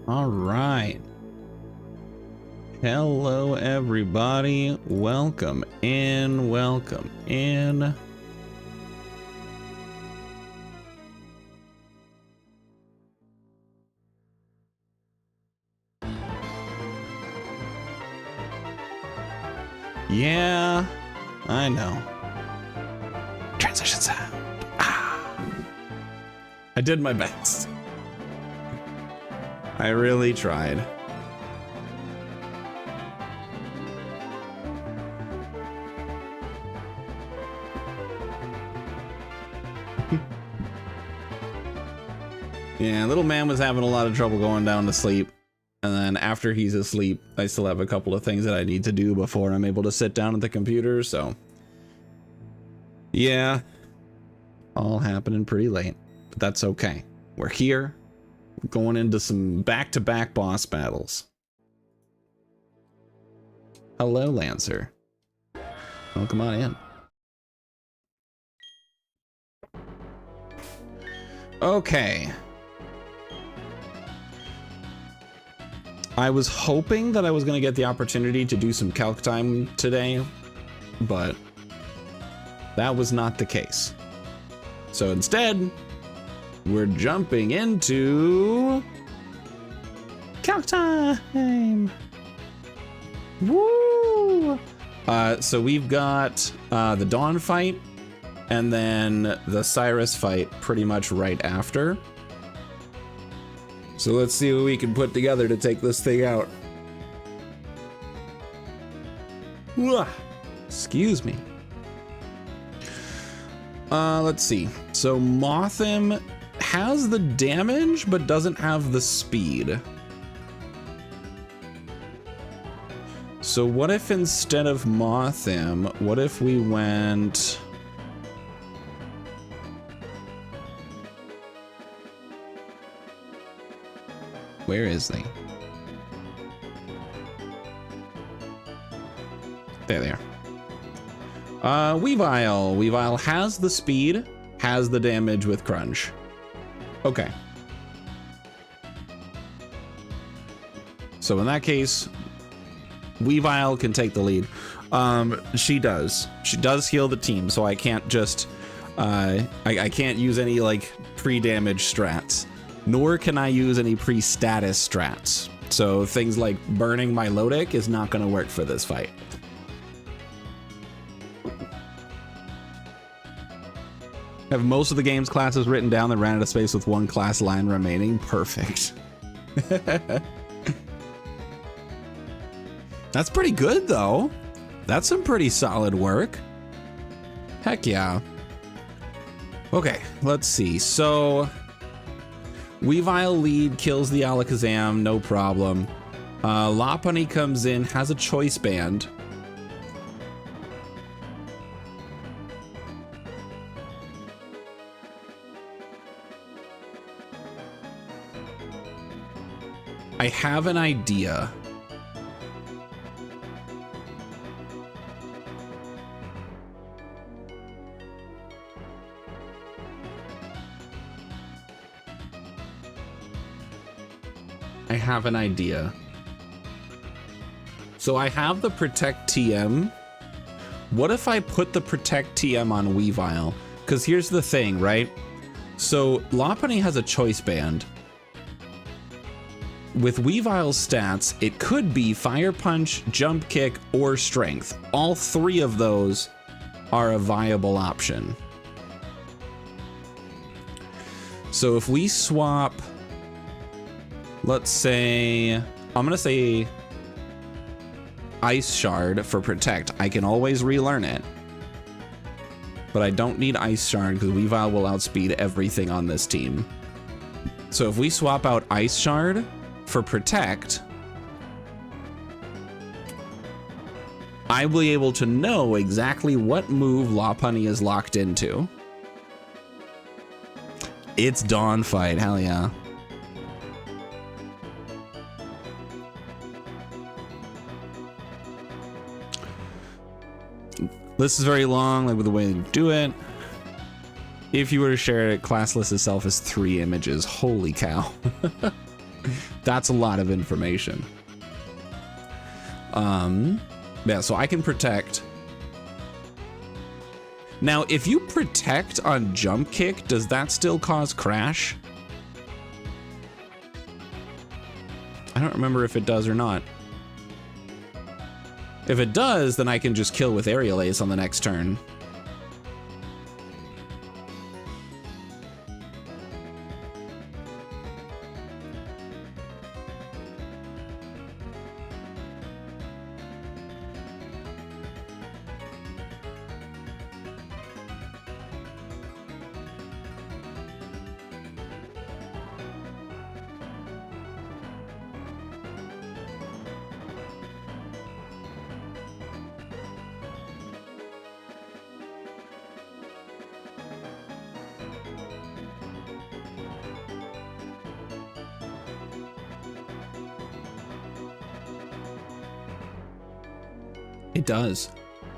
All right. Hello, everybody. Welcome in. Welcome in. Yeah, I know. Transition sound. I did my best. I really tried. Yeah, little man was having a lot of trouble going down to sleep. And then after he's asleep, I still have a couple of things that I need to do before I'm able to sit down at the computer, so. Yeah, all happening pretty late, but that's okay. We're here, we're going into some back-to-back boss battles. Hello, Lancer. Welcome on in. Okay. I was hoping that I was going to get the opportunity to do some calc time today, but that was not the case. So instead, we're jumping into calc time. Woo! So we've got the Dawn fight and then the Cyrus fight pretty much right after. So let's see what we can put together to take this thing out. Excuse me. Let's see. So Mothim has the damage, but doesn't have the speed. So what if instead of Mothim, what if we went... Where is they? There they are. Weavile. Weavile has the speed, has the damage with crunch. Okay. So in that case, Weavile can take the lead. She does. She does heal the team, so I can't just I can't use any like pre-damage strats. Nor can I use any pre-status strats. So things like burning my Lodic is not going to work for this fight. Have most of the game's classes written down that ran out of space with one class line remaining. Perfect. That's pretty good though. That's some pretty solid work. Heck yeah. Okay, let's see. So Weavile lead, kills the Alakazam, no problem. Lopunny comes in, has a choice band. I have an idea. I have an idea. So I have the Protect TM. What if I put the Protect TM on Weavile? Because here's the thing, right? So Lopunny has a choice band. With Weavile's stats, it could be Fire Punch, Jump Kick, or Strength. All three of those are a viable option. So if we swap... Let's say, I'm gonna say Ice Shard for Protect. I can always relearn it. But I don't need Ice Shard because Weavile will outspeed everything on this team. So if we swap out Ice Shard for Protect, I will be able to know exactly what move Lopunny is locked into. It's Dawn fight, hell yeah. This is very long, like with the way they do it. If you were to share it, class list itself is 3 images. Holy cow. That's a lot of information. Yeah, so I can protect. Now, if you protect on jump kick, does that still cause crash? I don't remember if it does or not. If it does, then I can just kill with aerial ace on the next turn. It does.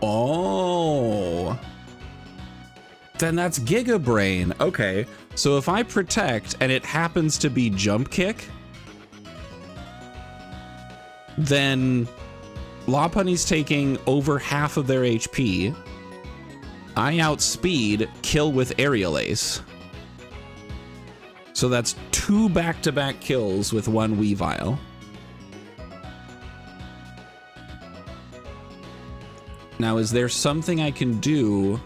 Oh. Then that's Giga Brain. Okay. So if I protect and it happens to be jump kick, then Lopunny's taking over half of their HP. I outspeed, kill with aerial ace. So that's 2 back-to-back kills with 1 Weavile. Now, is there something I can do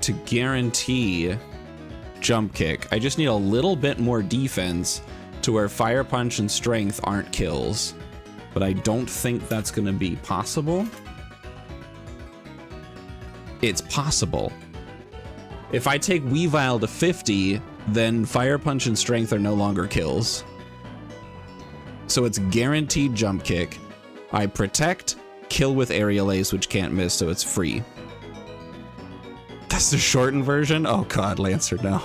to guarantee jump kick? I just need a little bit more defense to where Fire Punch and Strength aren't kills, but I don't think that's going to be possible. It's possible. If I take Weavile to 50, then Fire Punch and Strength are no longer kills. So it's guaranteed jump kick. I protect, kill with aerial ace, which can't miss, so it's free. That's the shortened version? Oh god, Lancer, no.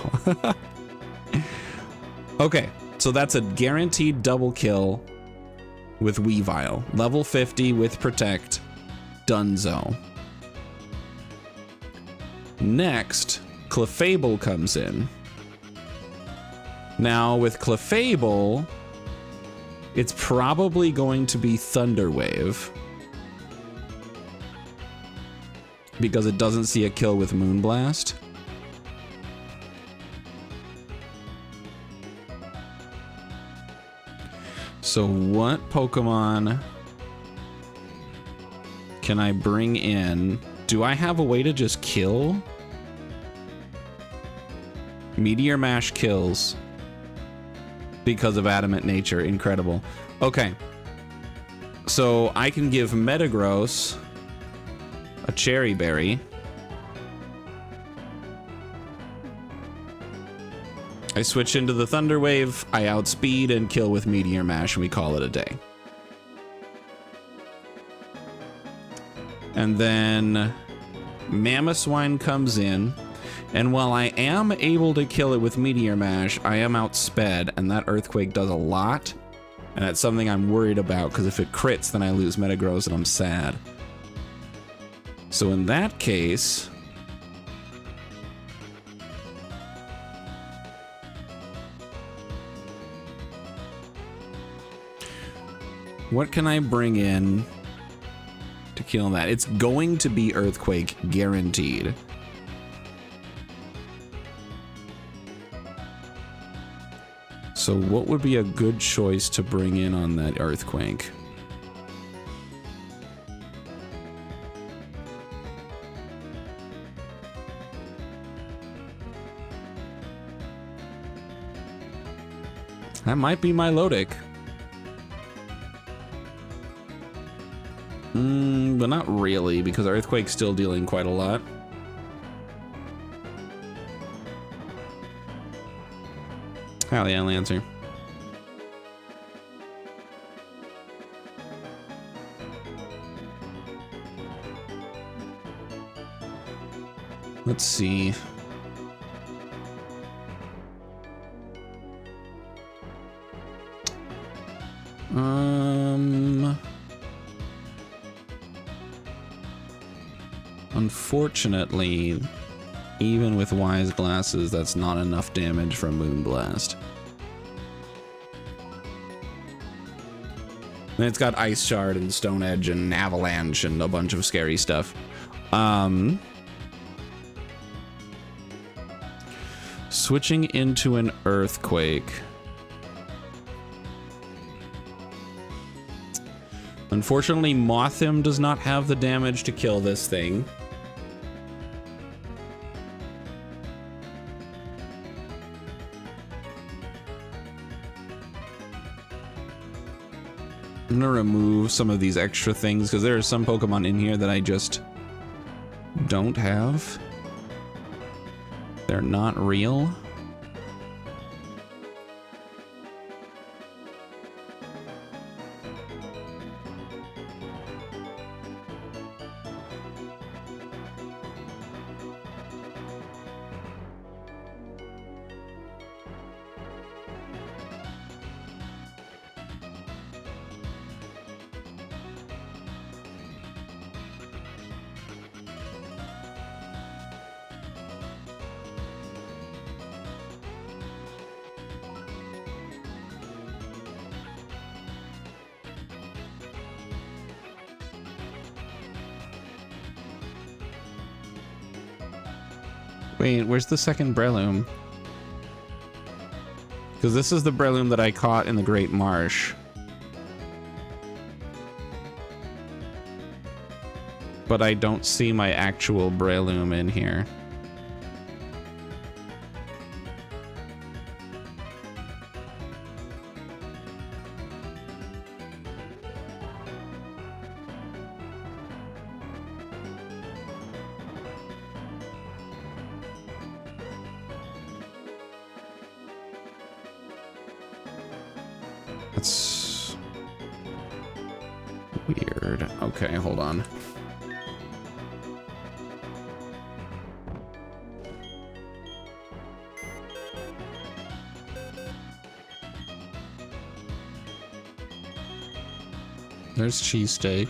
Okay, so that's a guaranteed double kill with Weavile. Level 50 with protect, Dunzo. Next, Clefable comes in. Now with Clefable, it's probably going to be Thunder Wave, because it doesn't see a kill with Moonblast. So what Pokemon can I bring in? Do I have a way to just kill? Meteor Mash kills because of adamant nature. Incredible. Okay. So I can give Metagross a Cherry Berry. I switch into the Thunder Wave, I outspeed and kill with Meteor Mash, and we call it a day. And then Mamoswine comes in, and while I am able to kill it with Meteor Mash, I am outsped, and that Earthquake does a lot, and that's something I'm worried about, because if it crits, then I lose Metagross, and I'm sad. So in that case, what can I bring in to kill that? It's going to be Earthquake, guaranteed. So what would be a good choice to bring in on that Earthquake? That might be my Milotic. But not really, because Earthquake's still dealing quite a lot. Hell yeah, Lancer. Let's see. Unfortunately, even with Wise Glasses, that's not enough damage from Moonblast. And it's got Ice Shard and Stone Edge and Avalanche and a bunch of scary stuff. Switching into an Earthquake. Unfortunately, Mothim does not have the damage to kill this thing. I'm gonna remove some of these extra things because there are some Pokemon in here that I just don't have. They're not real. Wait, where's the second Breloom? Because this is the Breloom that I caught in the Great Marsh. But I don't see my actual Breloom in here. That's weird. Okay, hold on. There's Cheesesteak.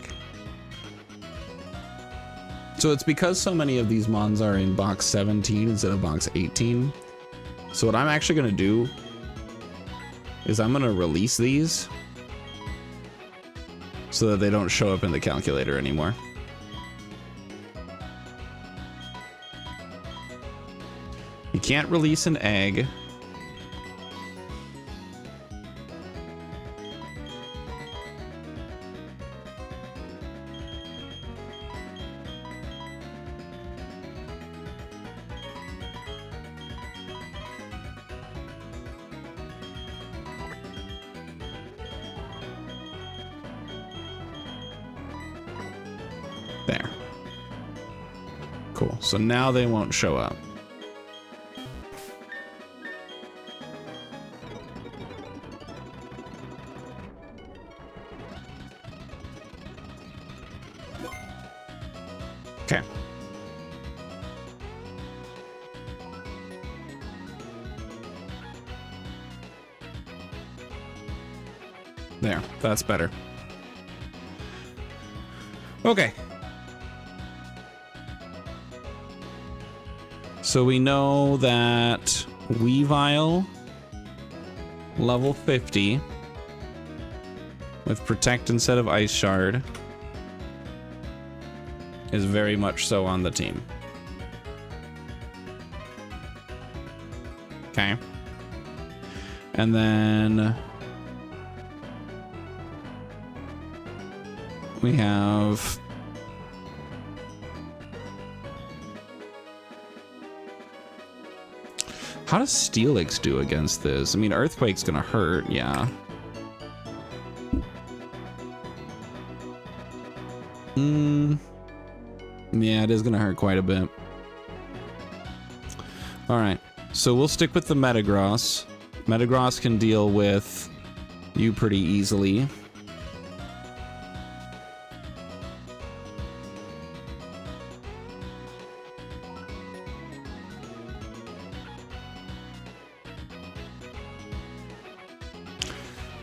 So it's because so many of these mons are in box 17 instead of box 18. So what I'm actually going to do is I'm going to release these so that they don't show up in the calculator anymore. You can't release an egg. There. Cool. So now they won't show up. Okay. There. That's better. Okay. So we know that Weavile, level 50, with Protect instead of Ice Shard, is very much so on the team. Okay. And then we have how does Steelix do against this? I mean, Earthquake's gonna hurt, yeah. Yeah, it is gonna hurt quite a bit. Alright, so we'll stick with the Metagross. Metagross can deal with you pretty easily.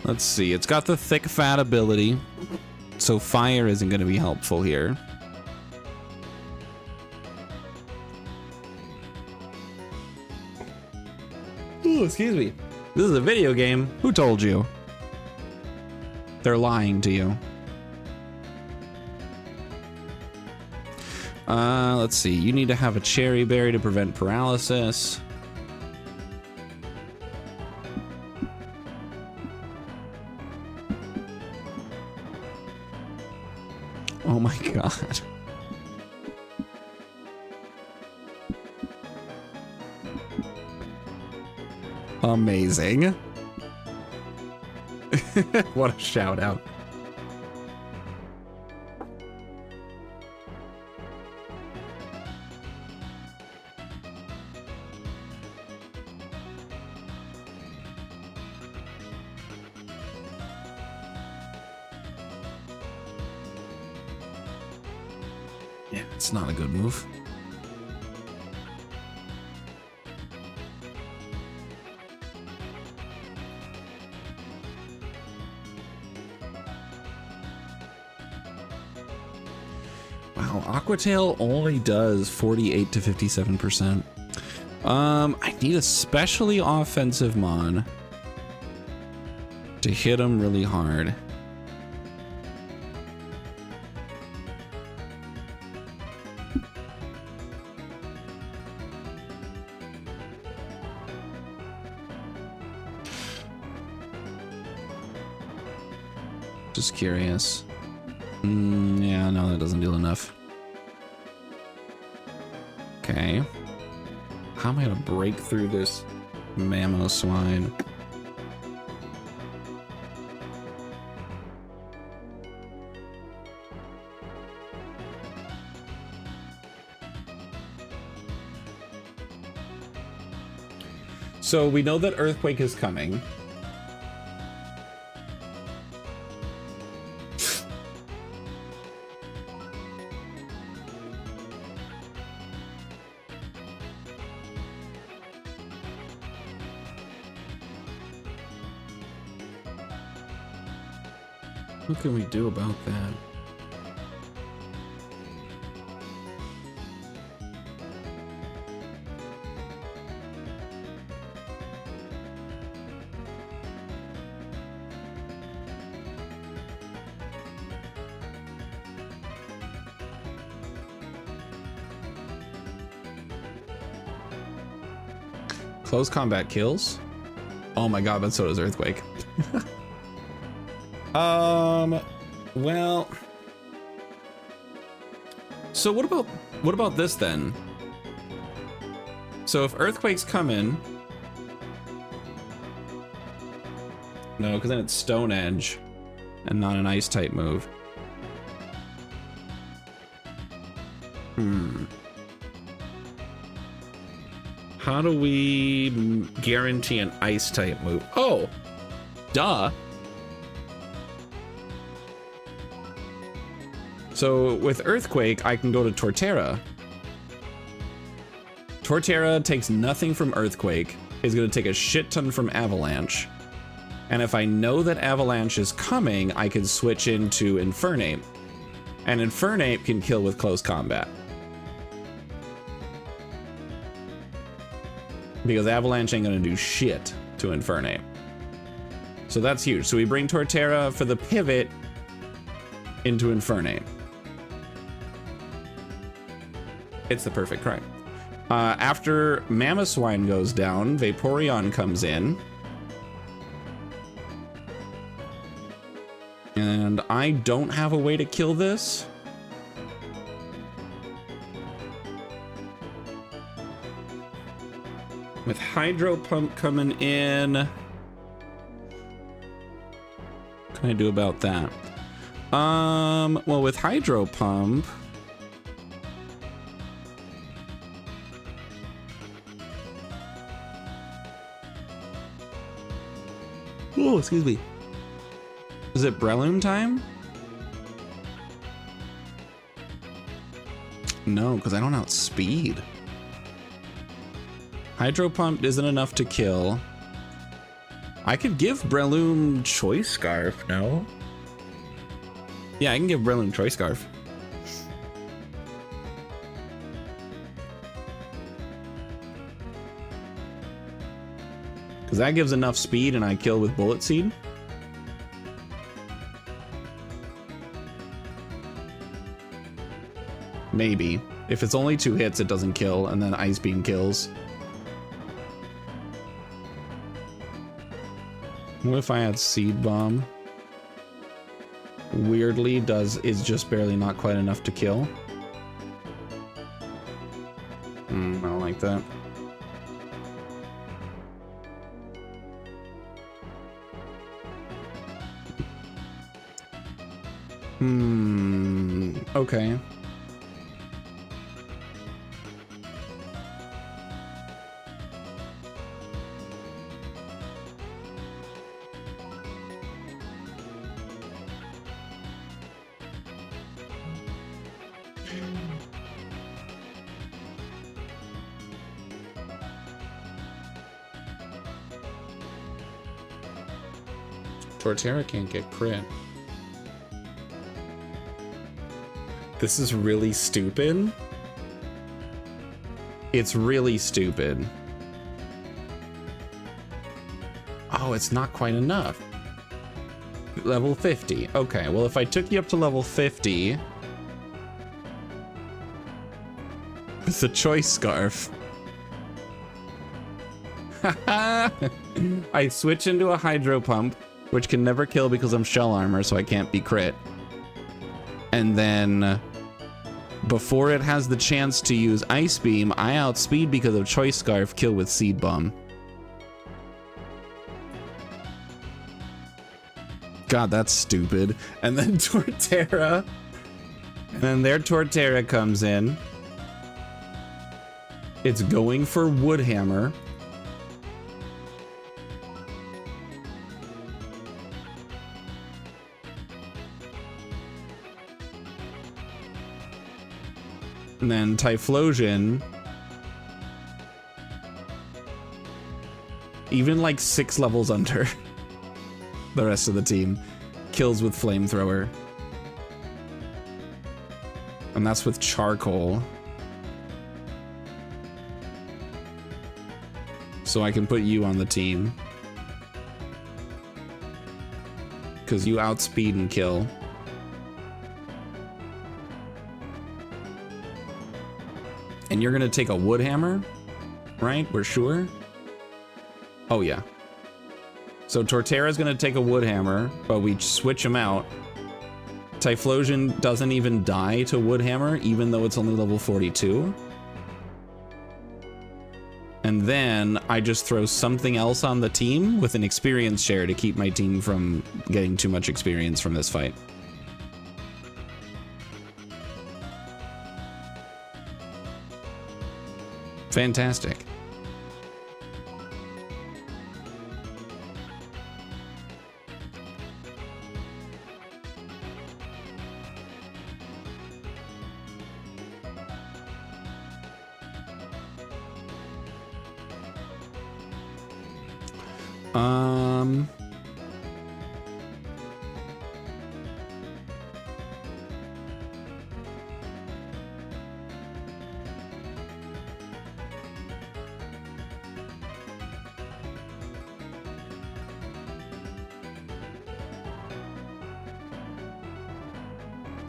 Let's see, it's got the thick fat ability, so fire isn't going to be helpful here. Ooh, excuse me. This is a video game. Who told you? They're lying to you. Let's see. You need to have a cherry berry to prevent paralysis. Oh my god. Amazing. What a shout out. Yeah, it's not a good move. Wow, Aquatail only does 48 to 57%. I need a specially offensive mon to hit him really hard. Just curious. Yeah, no, that doesn't deal enough. Okay. How am I gonna break through this mammo swine? So we know that Earthquake is coming. What can we do about that? Close combat kills? Oh my god, but so does Earthquake. Well, so what about this then? So if Earthquake's coming, no, because then it's Stone Edge and not an Ice type move. How do we guarantee an Ice type move? Oh, duh. So with Earthquake, I can go to Torterra. Torterra takes nothing from Earthquake, is going to take a shit ton from Avalanche. And if I know that Avalanche is coming, I can switch into Infernape. And Infernape can kill with close combat. Because Avalanche ain't going to do shit to Infernape. So that's huge. So we bring Torterra for the pivot into Infernape. It's the perfect crime. After Mamoswine goes down, Vaporeon comes in. And I don't have a way to kill this. With Hydro Pump coming in, what can I do about that? Well, with Hydro Pump, oh, excuse me. Is it Breloom time? No, because I don't outspeed. Hydro Pump isn't enough to kill. I could give Breloom Choice Scarf, no? Yeah, I can give Breloom Choice Scarf. Because that gives enough speed and I kill with Bullet Seed. Maybe. If it's only 2 hits, it doesn't kill, and then Ice Beam kills. What if I had Seed Bomb? Weirdly, is just barely not quite enough to kill. I don't like that. Okay. Torterra can't get crit. This is really stupid. It's really stupid. Oh, it's not quite enough. Level 50. Okay, well, if I took you up to level 50 with the choice scarf, I switch into a hydro pump, which can never kill because I'm shell armor, so I can't be crit. And then before it has the chance to use Ice Beam, I outspeed because of Choice Scarf, kill with Seed Bomb. God, that's stupid. And then Torterra. And then their Torterra comes in. It's going for Woodhammer. And then Typhlosion, even like 6 levels under the rest of the team, kills with Flamethrower. And that's with Charcoal. So I can put you on the team, because you outspeed and kill. And you're gonna take a Woodhammer, right? We're sure? Oh yeah. So Torterra's gonna take a Woodhammer, but we switch him out. Typhlosion doesn't even die to Woodhammer, even though it's only level 42. And then I just throw something else on the team with an experience share to keep my team from getting too much experience from this fight. Fantastic.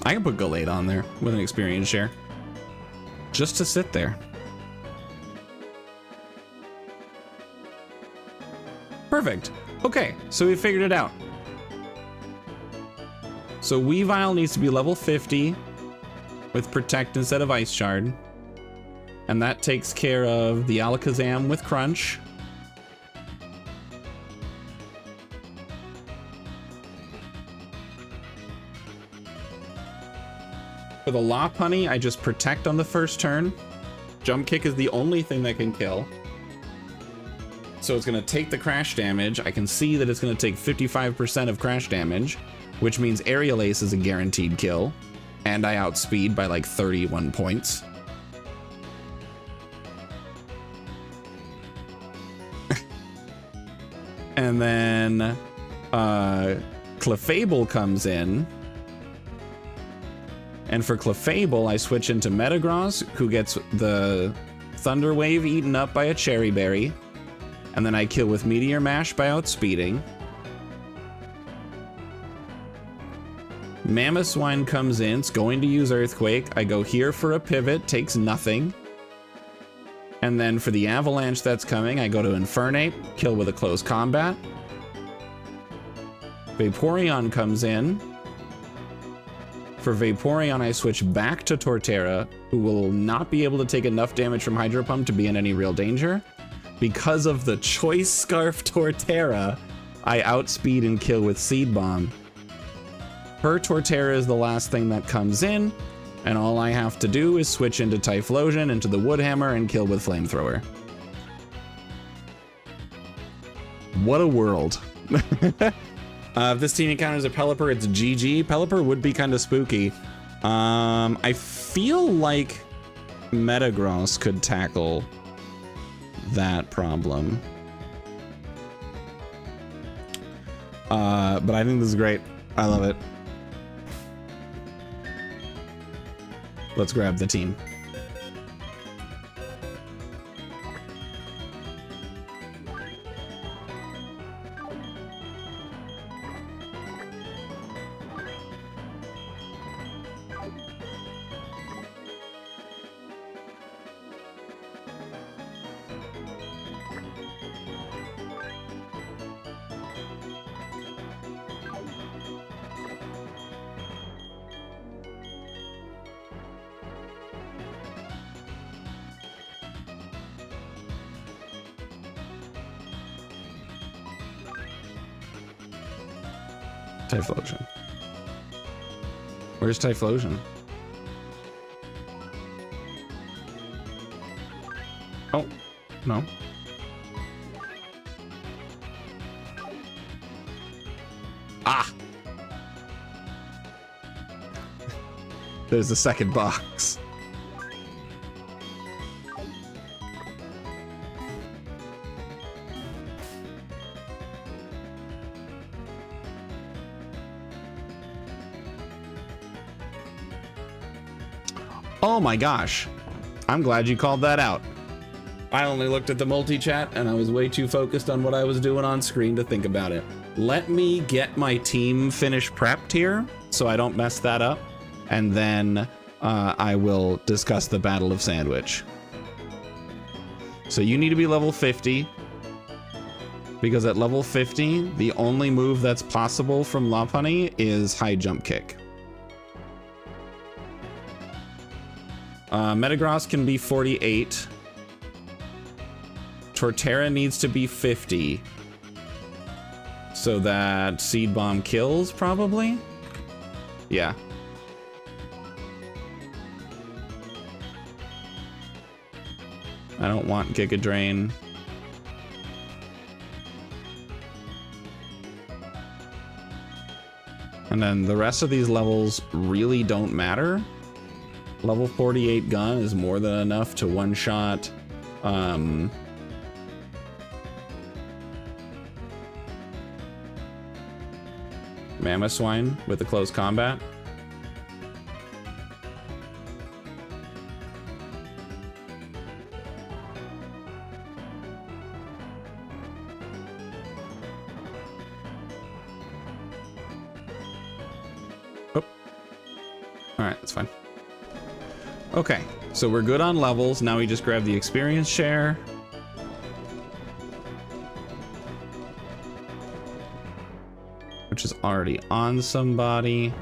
I can put Gallade on there with an experience share. Just to sit there. Perfect. Okay, so we figured it out. So Weavile needs to be level 50 with Protect instead of Ice Shard. And that takes care of the Alakazam with Crunch. For the Lopunny, I just Protect on the first turn. Jump Kick is the only thing that can kill. So it's going to take the crash damage. I can see that it's going to take 55% of crash damage, which means Aerial Ace is a guaranteed kill. And I outspeed by like 31 points. And then Clefable comes in. And for Clefable, I switch into Metagross, who gets the Thunder Wave eaten up by a Cherry Berry. And then I kill with Meteor Mash by outspeeding. Mammoth Swine comes in, it's going to use Earthquake. I go here for a pivot, takes nothing. And then for the Avalanche that's coming, I go to Infernate, kill with a close combat. Vaporeon comes in. For Vaporeon, I switch back to Torterra, who will not be able to take enough damage from Hydro Pump to be in any real danger. Because of the Choice Scarf Torterra, I outspeed and kill with Seed Bomb. Her Torterra is the last thing that comes in, and all I have to do is switch into Typhlosion, into the Woodhammer, and kill with Flamethrower. What a world. If this team encounters a Pelipper, it's GG. Pelipper would be kind of spooky. I feel like Metagross could tackle that problem. But I think this is great. I love it. Let's grab the team. Typhlosion. Where's Typhlosion? Oh, no. Ah! There's the second box. Oh my gosh. I'm glad you called that out. I only looked at the multi-chat and I was way too focused on what I was doing on screen to think about it. Let me get my team finish prepped here so I don't mess that up. And then I will discuss the Battle of Sandwich. So you need to be level 50. Because at level 50, the only move that's possible from Lopunny is High Jump Kick. Metagross can be 48. Torterra needs to be 50. So that Seed Bomb kills, probably? Yeah. I don't want Giga Drain. And then the rest of these levels really don't matter. Level 48 gun is more than enough to one-shot Mammoth Swine with a close combat. Oh. Alright, that's fine. Okay, so we're good on levels. Now we just grab the experience share. Which is already on somebody.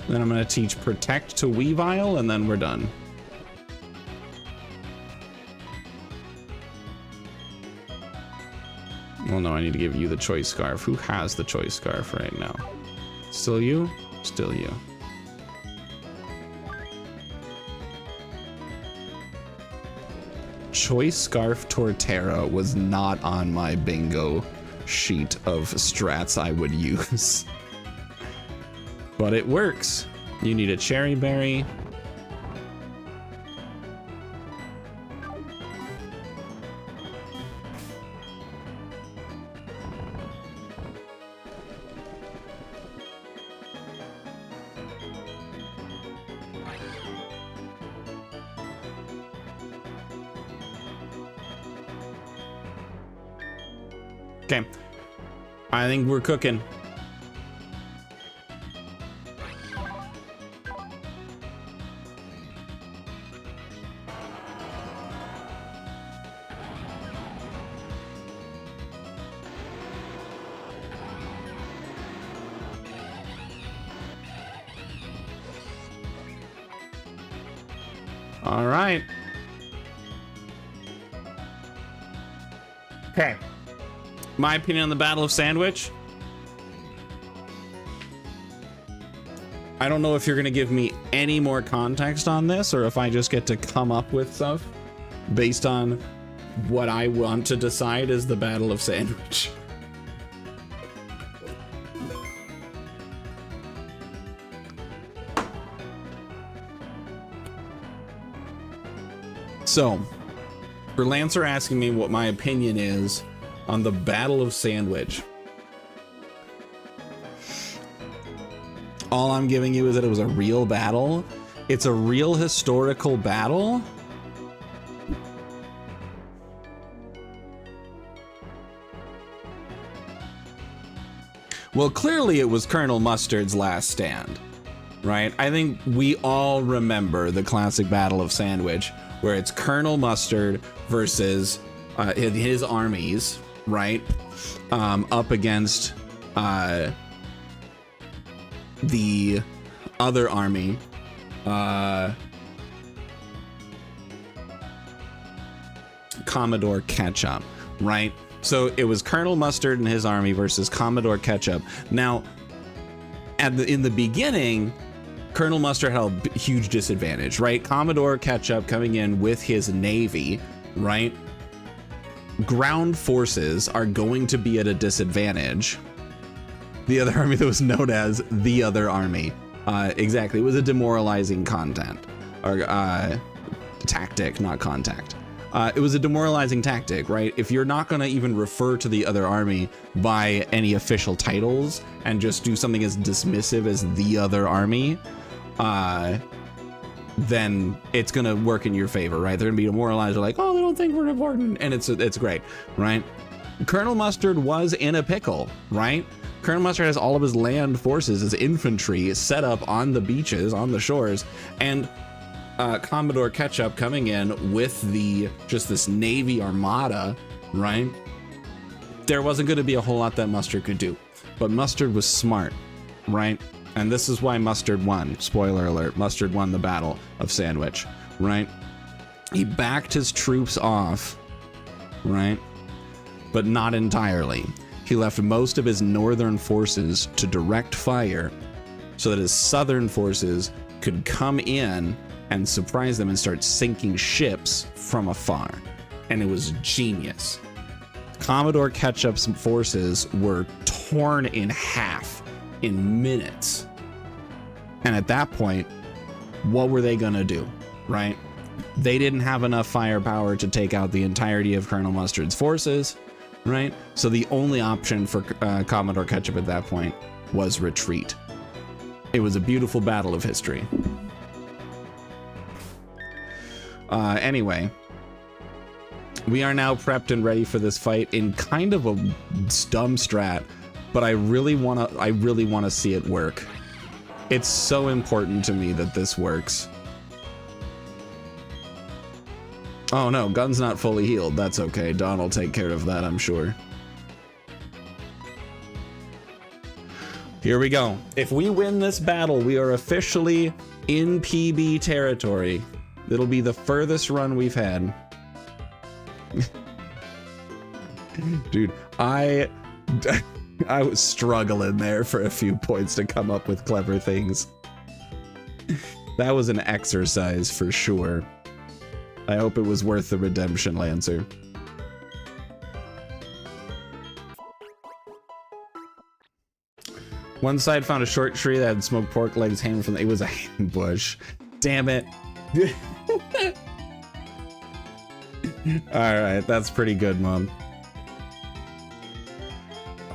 Then I'm going to teach Protect to Weavile, and then we're done. Well, no, I need to give you the Choice Scarf. Who has the Choice Scarf right now? Still you? Still you. Choice Scarf Torterra was not on my bingo sheet of strats I would use. But it works. You need a Cherry Berry. Okay. I think we're cooking. All right. Okay. My opinion on the Battle of Sandwich. I don't know if you're going to give me any more context on this or if I just get to come up with stuff based on what I want to decide is the Battle of Sandwich. So, for Lancer asking me what my opinion is on the Battle of Sandwich, all I'm giving you is that it was a real battle. It's a real historical battle. Well, clearly it was Colonel Mustard's last stand, right? I think we all remember the classic Battle of Sandwich, where it's Colonel Mustard versus his armies, right? Up against the other army, Commodore Ketchup, right? So it was Colonel Mustard and his army versus Commodore Ketchup. Now, in the beginning, Colonel Mustard had a huge disadvantage, right? Commodore Ketchup coming in with his navy, right? Ground forces are going to be at a disadvantage. The other army that was known as the other army. Exactly, it was a demoralizing content, or tactic, not contact. It was a demoralizing tactic, right? If you're not gonna even refer to the other army by any official titles and just do something as dismissive as the other army, then it's gonna work in your favor, right? They're gonna be demoralized. They're like, oh, they don't think we're important, and it's great, right? Colonel Mustard was in a pickle, right? Colonel Mustard has all of his land forces, his infantry set up on the beaches, on the shores, and Commodore Ketchup coming in with just this navy armada, right? There wasn't going to be a whole lot that Mustard could do, but Mustard was smart, right? And this is why Mustard won. Spoiler alert, Mustard won the Battle of Sandwich, right? He backed his troops off, right? But not entirely. He left most of his northern forces to direct fire so that his southern forces could come in and surprise them and start sinking ships from afar. And it was genius. Commodore Ketchup's forces were torn in half in minutes. And at that point, what were they gonna do, right? They didn't have enough firepower to take out the entirety of Colonel Mustard's forces, right? So the only option for Commodore Ketchup at that point was retreat. It was a beautiful battle of history. Anyway, we are now prepped and ready for this fight in kind of a dumb strat, but I really wanna see it work. It's so important to me that this works. Oh no, Gun's not fully healed. That's okay. Don will take care of that, I'm sure. Here we go. If we win this battle, we are officially in PB territory. It'll be the furthest run we've had. Dude, I was struggling there for a few points to come up with clever things. That was an exercise for sure. I hope it was worth the redemption, Lancer. One side found a short tree that had smoked pork legs hanging from it was a ambush. Damn it. Alright, that's pretty good, Mom.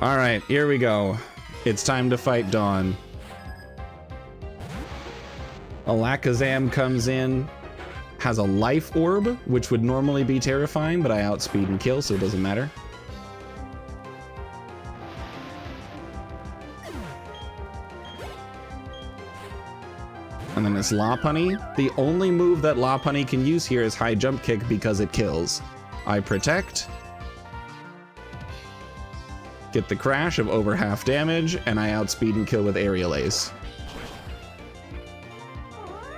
Alright, here we go. It's time to fight Dawn. Alakazam comes in, has a life orb, which would normally be terrifying, but I outspeed and kill, so it doesn't matter. And then it's Lopunny. The only move that Lopunny can use here is high jump kick because it kills. I protect. Get the crash of over half damage, and I outspeed and kill with Aerial Ace.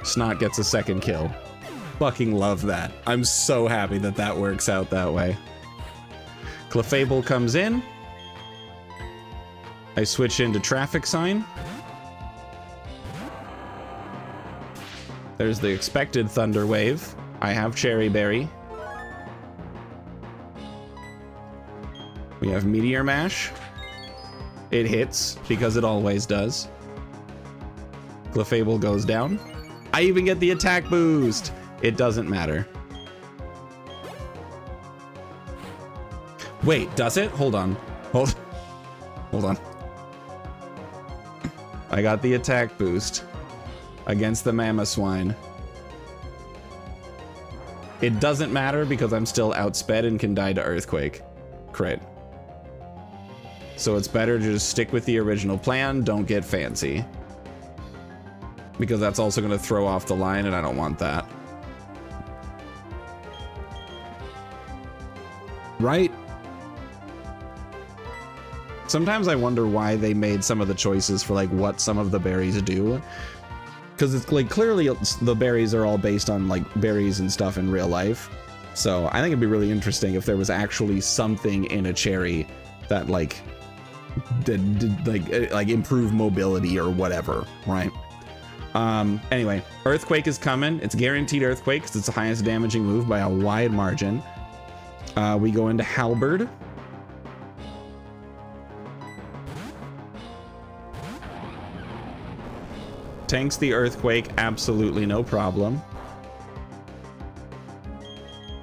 Snot gets a second kill. Fucking love that. I'm so happy that that works out that way. Clefable comes in. I switch into Traffic Sign. There's the expected Thunder Wave. I have Cherry Berry. We have Meteor Mash. It hits, because it always does. Clefable goes down. I even get the attack boost! It doesn't matter. Wait, does it? Hold on. Hold on. I got the attack boost against the Mamoswine. It doesn't matter because I'm still outsped and can die to Earthquake. Crit. So it's better to just stick with the original plan, don't get fancy. Because that's also going to throw off the line and I don't want that. Right? Sometimes I wonder why they made some of the choices for like what some of the berries do. Because it's like clearly the berries are all based on like berries and stuff in real life. So I think it'd be really interesting if there was actually something in a cherry that like did like improve mobility or whatever, right? Anyway, Earthquake is coming. It's guaranteed Earthquake because it's the highest damaging move by a wide margin. We go into Halberd. Tanks the Earthquake, absolutely no problem.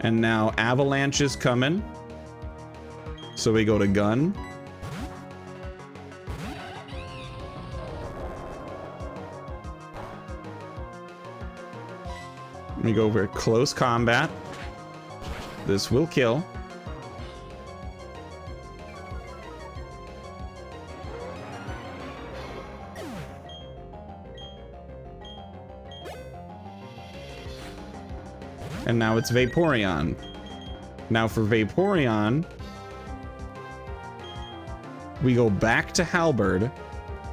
And now Avalanche is coming. So we go to Gun. We go over Close Combat. This will kill. And now it's Vaporeon. Now for Vaporeon, we go back to Halberd.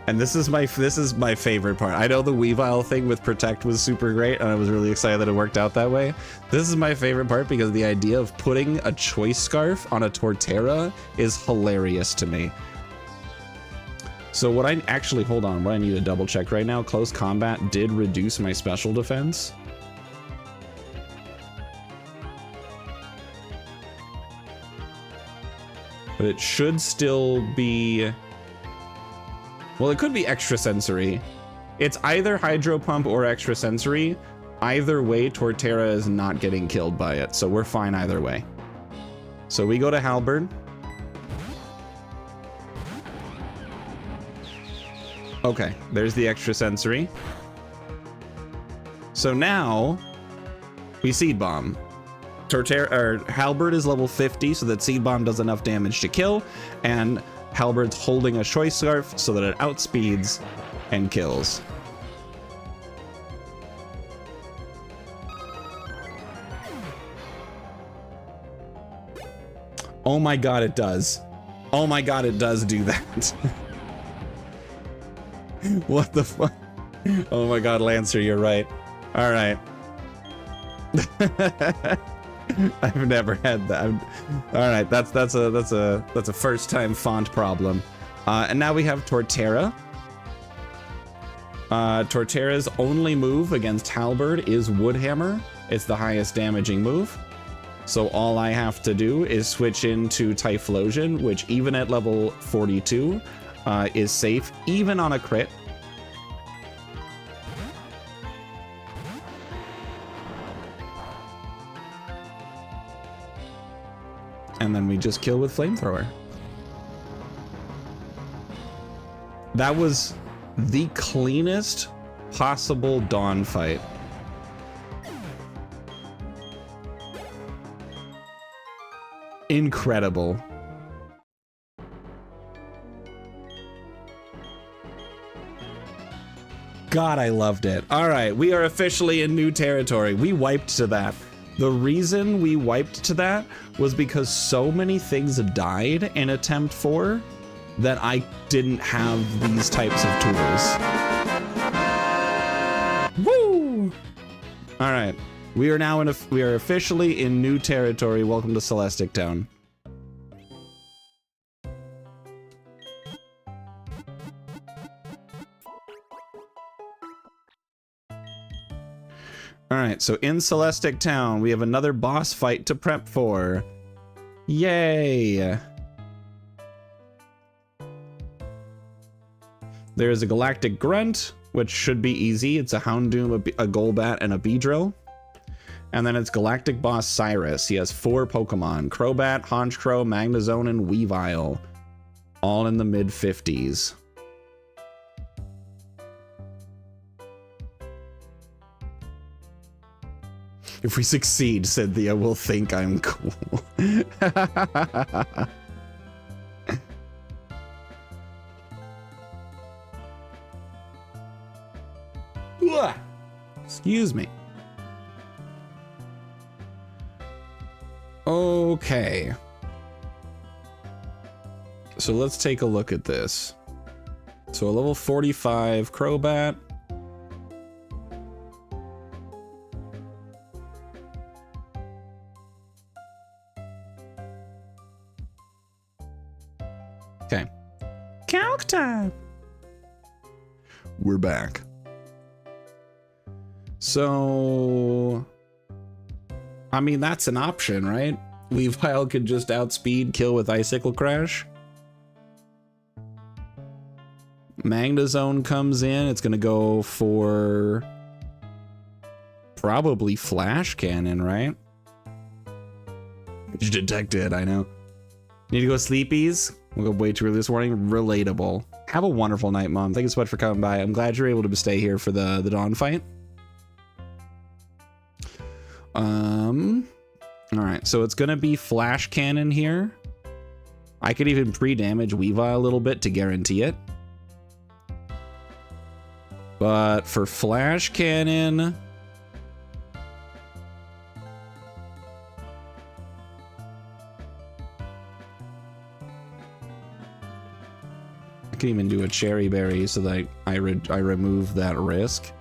And this is my favorite part. I know the Weavile thing with Protect was super great, and I was really excited that it worked out that way. This is my favorite part because the idea of putting a Choice Scarf on a Torterra is hilarious to me. So what I actually, hold on, what I need to double check right now, Close Combat did reduce my special defense. But it should still be... Well, it could be extrasensory. It's either Hydro Pump or extrasensory. Either way, Torterra is not getting killed by it, so we're fine either way. So we go to Halberd. Okay, there's the extrasensory. So now we Seed Bomb. Halberd is level 50, so that Seed Bomb does enough damage to kill, and Halberd's holding a Choice Scarf so that it outspeeds and kills. Oh my god, it does. Oh my god, it does do that. What the fuck? Oh my god, Lancer, you're right. All right. I've never had that. All right, that's a first time font problem. And now we have Torterra. Torterra's only move against Halberd is Woodhammer. It's the highest damaging move. So all I have to do is switch into Typhlosion, which even at level 42 is safe, even on a crit. And then we just kill with Flamethrower. That was the cleanest possible Dawn fight. Incredible. God, I loved it. All right, we are officially in new territory. We wiped to that. The reason we wiped to that was because so many things died in attempt 4 that I didn't have these types of tools. Woo! All right, we are officially in new territory. Welcome to Celestic Town. All right, so in Celestic Town, we have another boss fight to prep for. Yay! There's a Galactic Grunt, which should be easy. It's a Houndoom, a Golbat, and a Beedrill. And then it's Galactic Boss Cyrus. He has 4 Pokemon: Crobat, Honchkrow, Magnezone, and Weavile. All in the mid-50s. If we succeed, Cynthia will think I'm cool. Excuse me. Okay. So let's take a look at this. So a level 45 Crobat. Okay. Calc time. We're back. So, I mean, that's an option, right? Weavile could just outspeed, kill with Icicle Crash. Magnezone comes in. It's going to go for probably Flash Cannon, right? You detected, I know. Need to go sleepies? We'll go way too early this morning. Relatable. Have a wonderful night, Mom. Thank you so much for coming by. I'm glad you're able to stay here for the dawn fight. All right, so it's gonna be Flash Cannon here. I could even pre-damage Weavile a little bit to guarantee it. But for Flash Cannon, I can even do a Cherry Berry so that I remove that risk.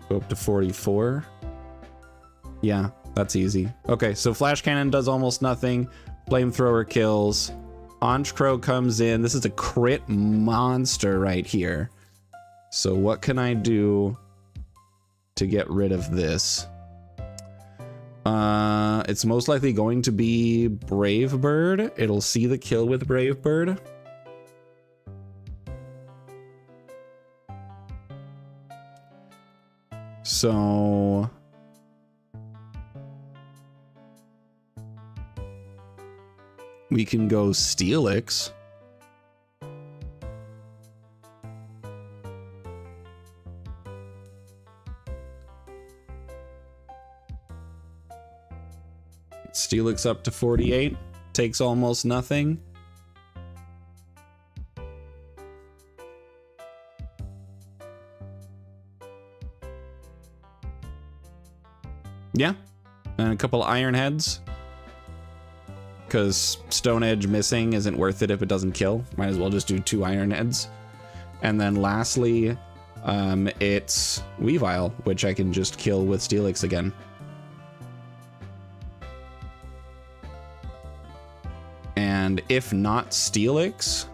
Go up to 44. Yeah, that's easy. Okay, so Flash Cannon does almost nothing. Flamethrower kills. Honchkrow comes in. This is a crit monster right here. So what can I do to get rid of this? It's most likely going to be Brave Bird. It'll see the kill with Brave Bird. So we can go Steelix. Steelix up to 48. Takes almost nothing. Yeah. And a couple Iron Heads. Because Stone Edge missing isn't worth it if it doesn't kill. Might as well just do 2 Iron Heads. And then lastly, it's Weavile, which I can just kill with Steelix again. And if not Steelix,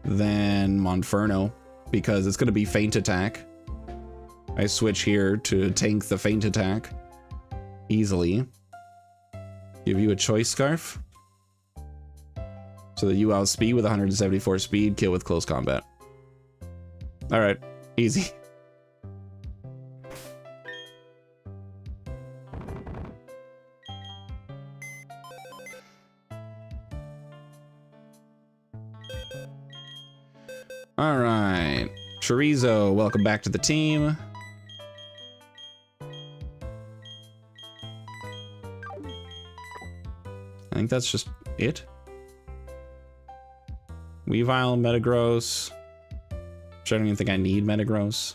then Monferno, because it's going to be Feint Attack. I switch here to tank the Feint Attack easily. Give you a Choice Scarf so that you outspeed with 174 speed, kill with close combat. All right, easy. All right, Chorizo, welcome back to the team. I think that's just it. Weavile, Metagross. Which I don't even think I need Metagross.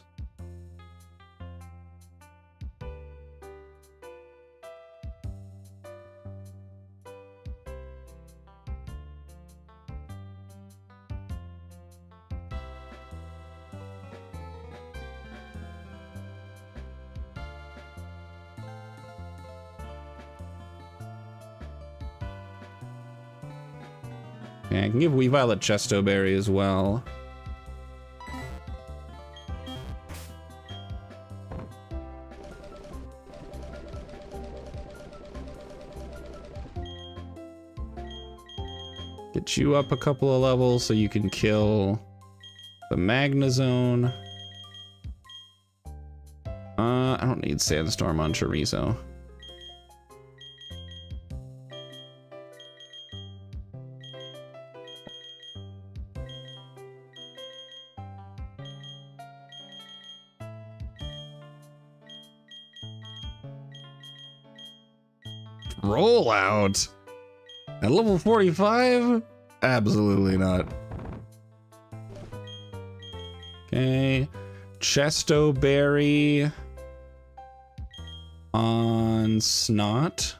Yeah, I can give Weavile a Chesto Berry as well. Get you up a couple of levels so you can kill the Magnezone. I don't need Sandstorm on Chorizo. Roll out at level 45? Absolutely not. Okay, Chesto Berry on Snot.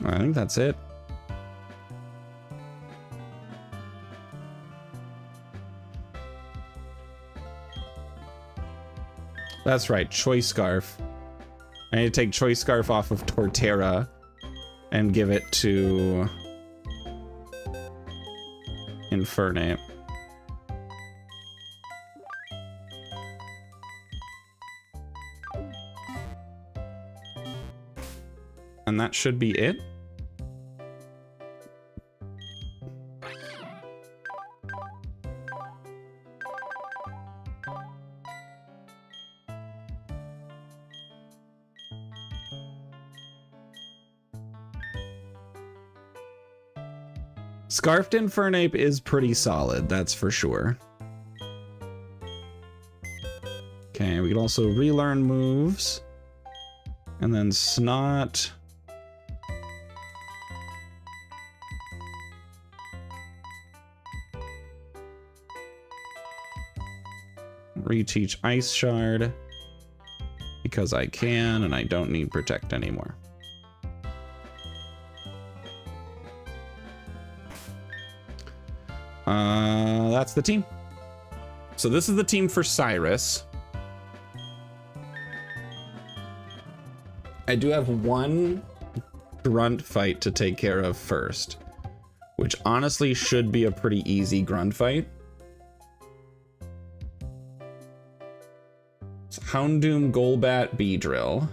I think that's it. That's right, Choice Scarf. I need to take Choice Scarf off of Torterra and give it to Infernape. And that should be it. Scarfed Infernape is pretty solid, that's for sure. Okay, we can also relearn moves. And then Snot. Reteach Ice Shard. Because I can, and I don't need Protect anymore. That's the team. So this is the team for Cyrus. I do have one grunt fight to take care of first, which honestly should be a pretty easy grunt fight. It's Houndoom, Golbat, Beedrill.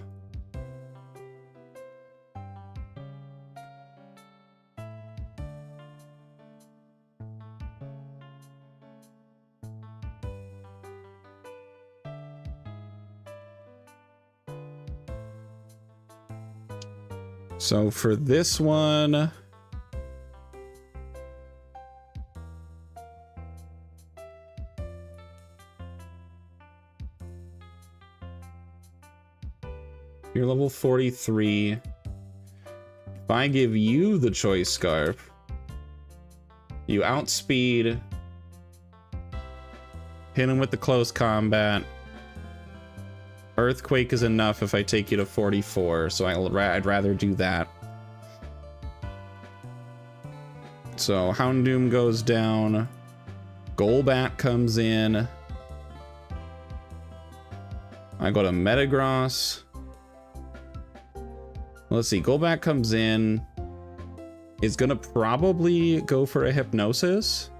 So for this one, you're level 43. If I give you the Choice Scarf, you outspeed, hit him with the close combat. Earthquake is enough if I take you to 44, so I'd rather do that. So Houndoom goes down. Golbat comes in. I go to Metagross. Let's see, Golbat comes in. Is gonna probably go for a Hypnosis.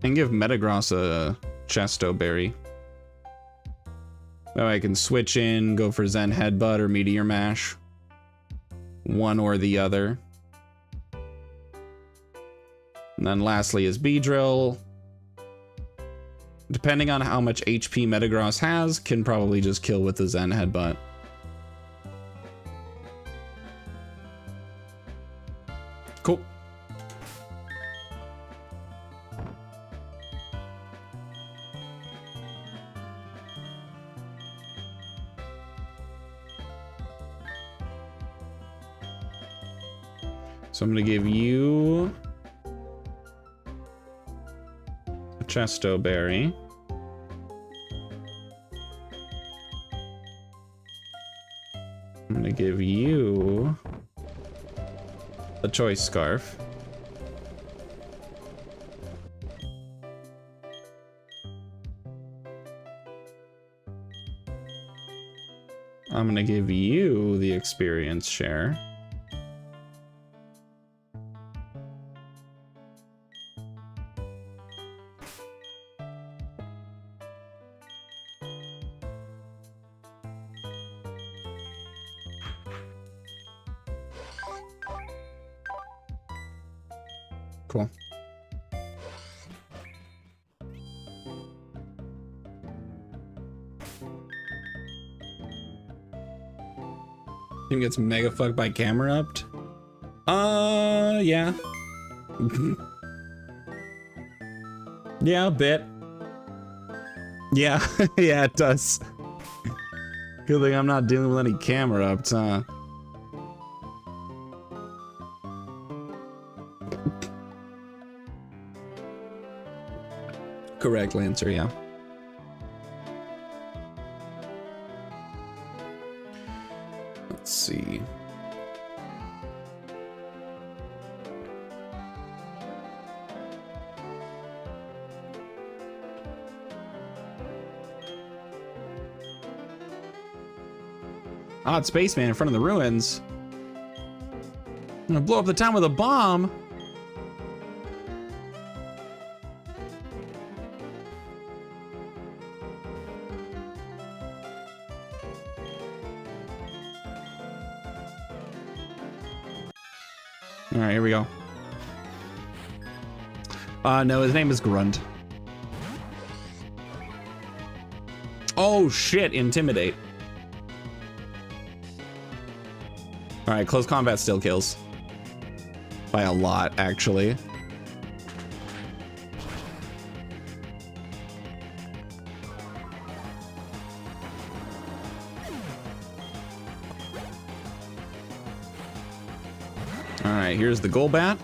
And give Metagross a Chesto Berry. That way I can switch in, go for Zen Headbutt or Meteor Mash. One or the other. And then lastly is Beedrill. Depending on how much HP Metagross has, can probably just kill with the Zen Headbutt. Cool. So I'm gonna give you a Chesto Berry. I'm gonna give you a Choice Scarf. I'm gonna give you the Experience Share. Cool. Team gets mega fucked by camera upped? Yeah. Yeah, a bit. Yeah, yeah, it does. Good thing I'm not dealing with any camera ups, huh? Correct, Lancer, yeah. Let's see. Odd Spaceman in front of the ruins. I'm gonna blow up the town with a bomb. All right, here we go. No, his name is Grunt. Oh shit, Intimidate. All right, close combat still kills. By a lot, actually. All right, here's the Golbat.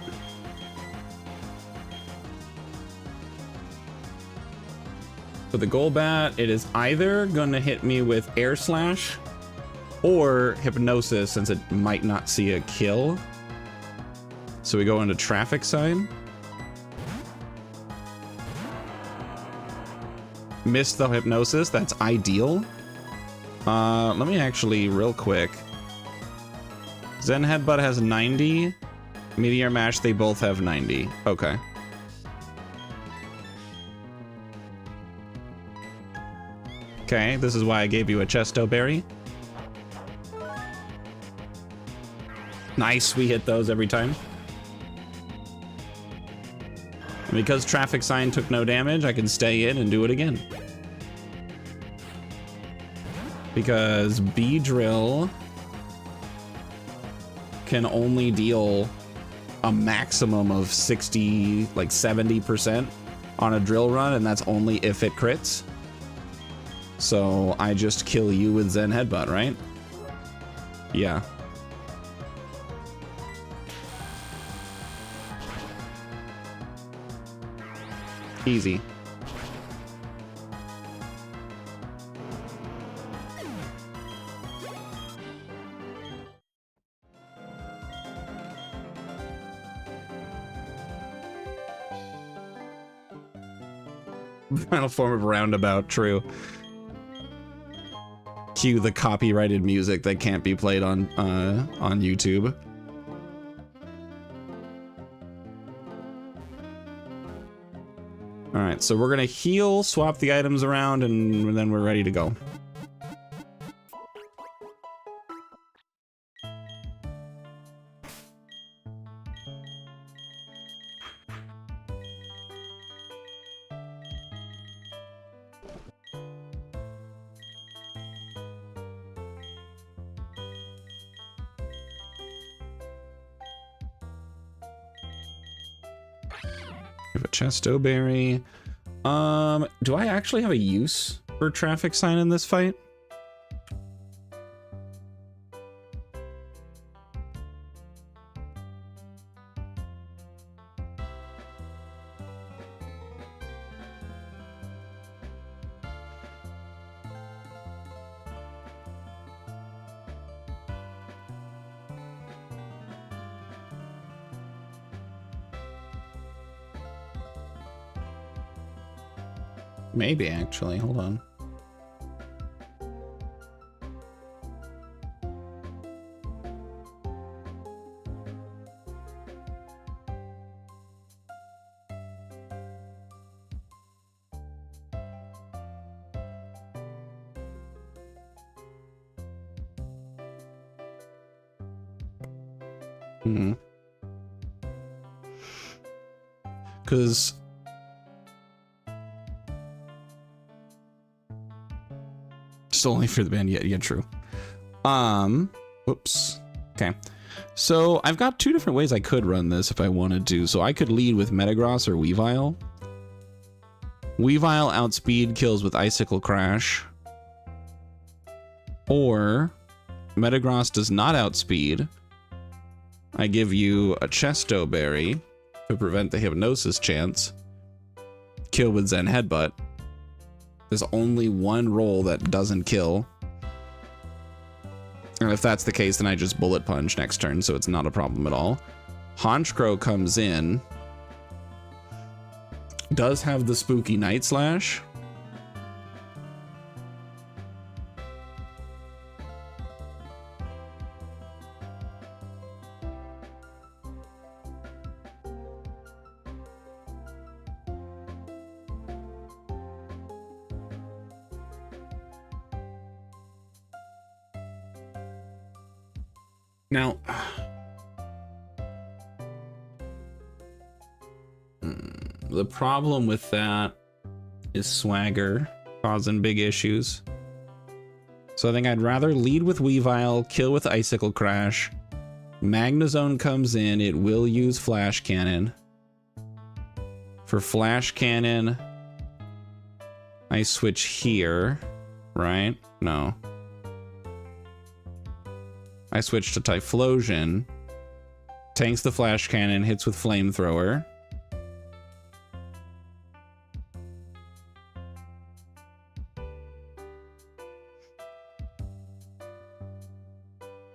For the Golbat, it is either gonna hit me with Air Slash or Hypnosis, since it might not see a kill. So we go into Traffic Sign. Missed the Hypnosis, that's ideal. Let me actually, real quick. Zen Headbutt has 90. Meteor Mash, they both have 90. Okay. Okay, this is why I gave you a Chesto Berry. Nice, we hit those every time. And because Traffic Sign took no damage, I can stay in and do it again. Because Beedrill can only deal a maximum of 60, like 70% on a drill run, and that's only if it crits. So I just kill you with Zen Headbutt, right? Yeah. Easy. Final form of roundabout, true. Cue the copyrighted music that can't be played on YouTube. All right, so we're gonna heal, swap the items around, and then we're ready to go. We have a Chesto Berry. Do I actually have a use for traffic sign in this fight? Maybe, actually. Hold on. Because just only for the band. Yeah, true. Whoops. Okay. So I've got two different ways I could run this if I wanted to. So I could lead with Metagross or Weavile. Weavile outspeed kills with Icicle Crash. Or Metagross does not outspeed. I give you a Chesto Berry to prevent the Hypnosis chance. Kill with Zen Headbutt. There's only one roll that doesn't kill. And if that's the case, then I just Bullet Punch next turn, so it's not a problem at all. Honchkrow comes in. Does have the spooky Night Slash. Now, the problem with that is Swagger causing big issues. So I think I'd rather lead with Weavile, kill with Icicle Crash. Magnezone comes in, it will use Flash Cannon. For Flash Cannon, I switch here, right? No. I switch to Typhlosion. Tanks the Flash Cannon, hits with Flamethrower.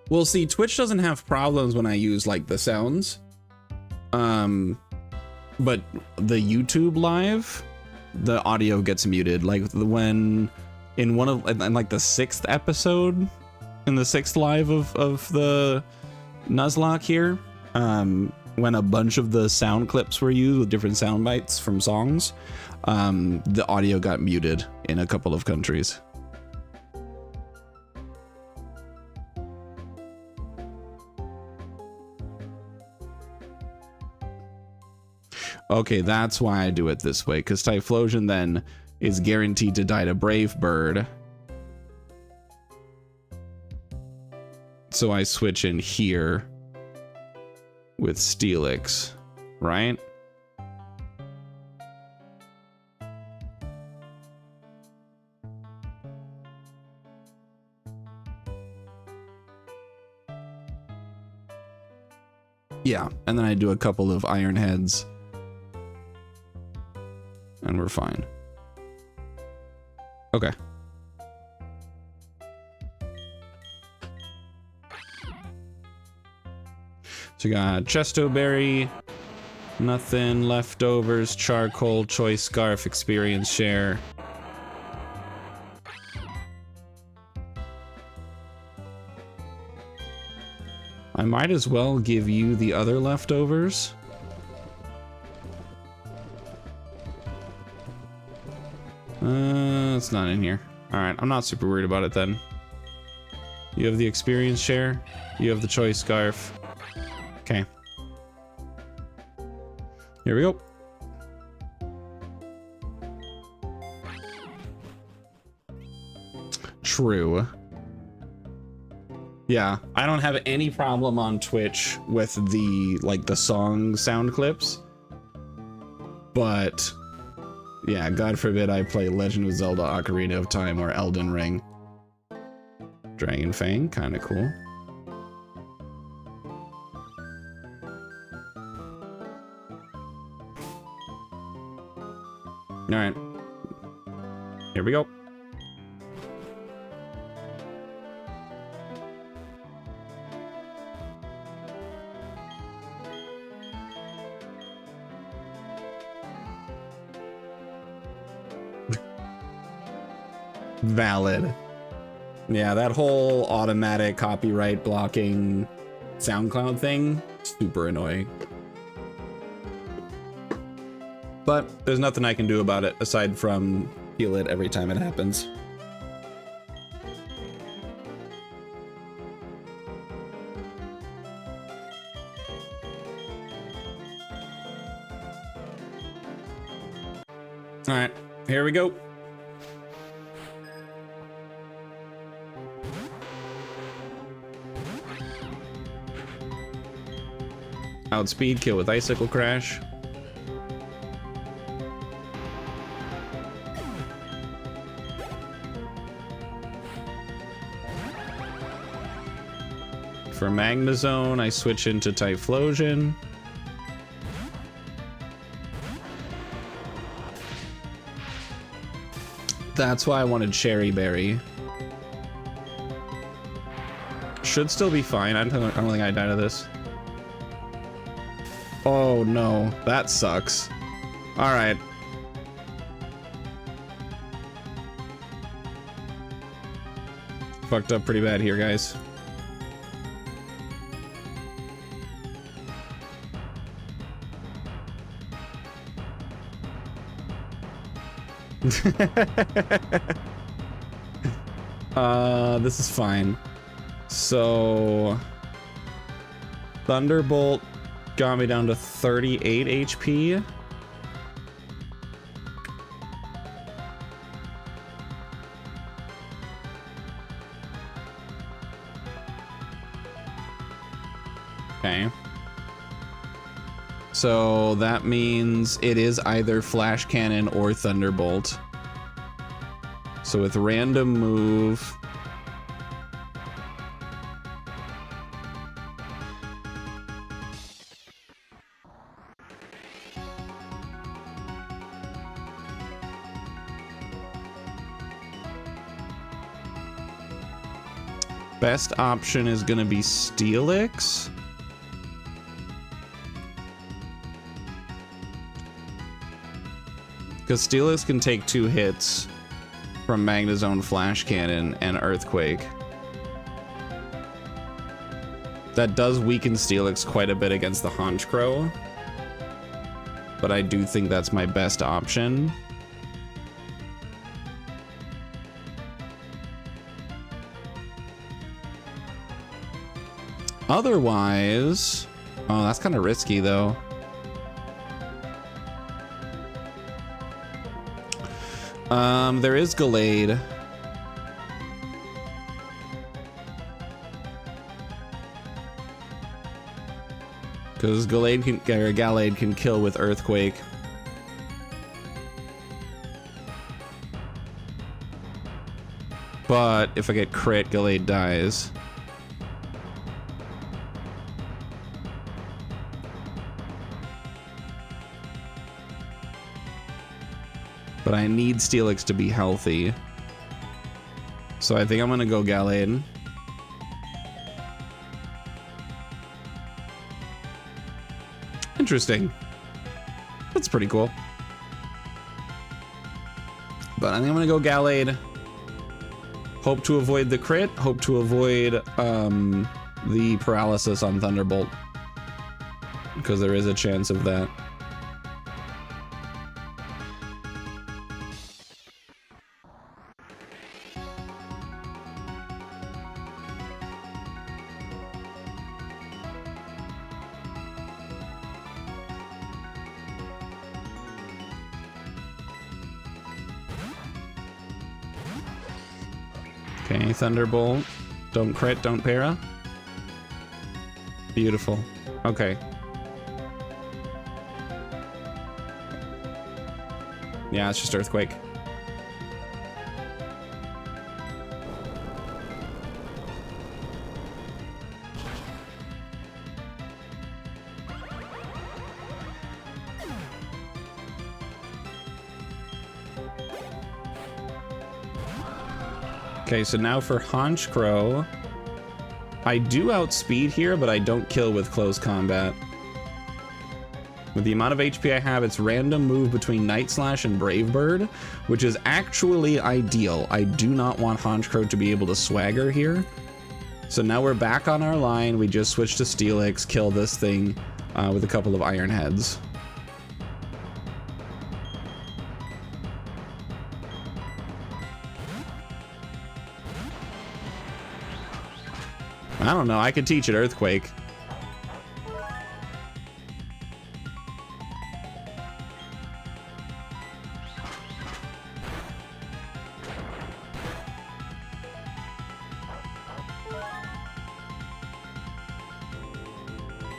Well, see, Twitch doesn't have problems when I use, like, the sounds. But the YouTube live, the audio gets muted. Like, when in one of, in like the 6th episode, in the 6th live of the Nuzlocke here, when a bunch of the sound clips were used with different sound bites from songs, the audio got muted in a couple of countries. Okay, that's why I do it this way, because Typhlosion then is guaranteed to die to Brave Bird. So I switch in here with Steelix, right? Yeah, and then I do a couple of Iron Heads, and we're fine. Okay. So we got Chesto Berry, nothing, leftovers, charcoal, choice scarf, experience share. I might as well give you the other leftovers. It's not in here. All right, I'm not super worried about it then. You have the experience share. You have the choice scarf. Okay. Here we go. True. Yeah, I don't have any problem on Twitch with the, like, the song sound clips. But, yeah, God forbid I play Legend of Zelda Ocarina of Time or Elden Ring. Dragon Fang, kinda cool. Alright. Here we go. Valid. Yeah, that whole automatic copyright blocking SoundCloud thing, super annoying. But there's nothing I can do about it aside from heal it every time it happens. All right, here we go. Outspeed, kill with Icicle Crash. For Magnezone, I switch into Typhlosion. That's why I wanted Cherry Berry. Should still be fine. I don't think I died of this. Oh no, that sucks. All right. Fucked up pretty bad here, guys. This is fine. So Thunderbolt got me down to 38 HP. Okay. So that means it is either Flash Cannon or Thunderbolt. So with random move, best option is going to be Steelix. Because Steelix can take 2 hits from Magnezone, Flash Cannon, and Earthquake. That does weaken Steelix quite a bit against the Honchkrow. But I do think that's my best option. Otherwise... Oh, that's kind of risky, though. There is Gallade. Because Gallade can kill with Earthquake. But if I get crit, Gallade dies. But I need Steelix to be healthy. So I think I'm gonna go Gallade. Interesting. That's pretty cool. But I think I'm gonna go Gallade. Hope to avoid the crit. Hope to avoid the paralysis on Thunderbolt. Because there is a chance of that. Okay, Thunderbolt. Don't crit, don't para. Beautiful. Okay. Yeah, it's just Earthquake. Okay, so now for Honchkrow, I do outspeed here, but I don't kill with close combat. With the amount of HP I have, it's random move between Night Slash and Brave Bird, which is actually ideal. I do not want Honchkrow to be able to swagger here. So now we're back on our line. We just switched to Steelix, kill this thing with a couple of Iron Heads. I don't know, I could teach it Earthquake.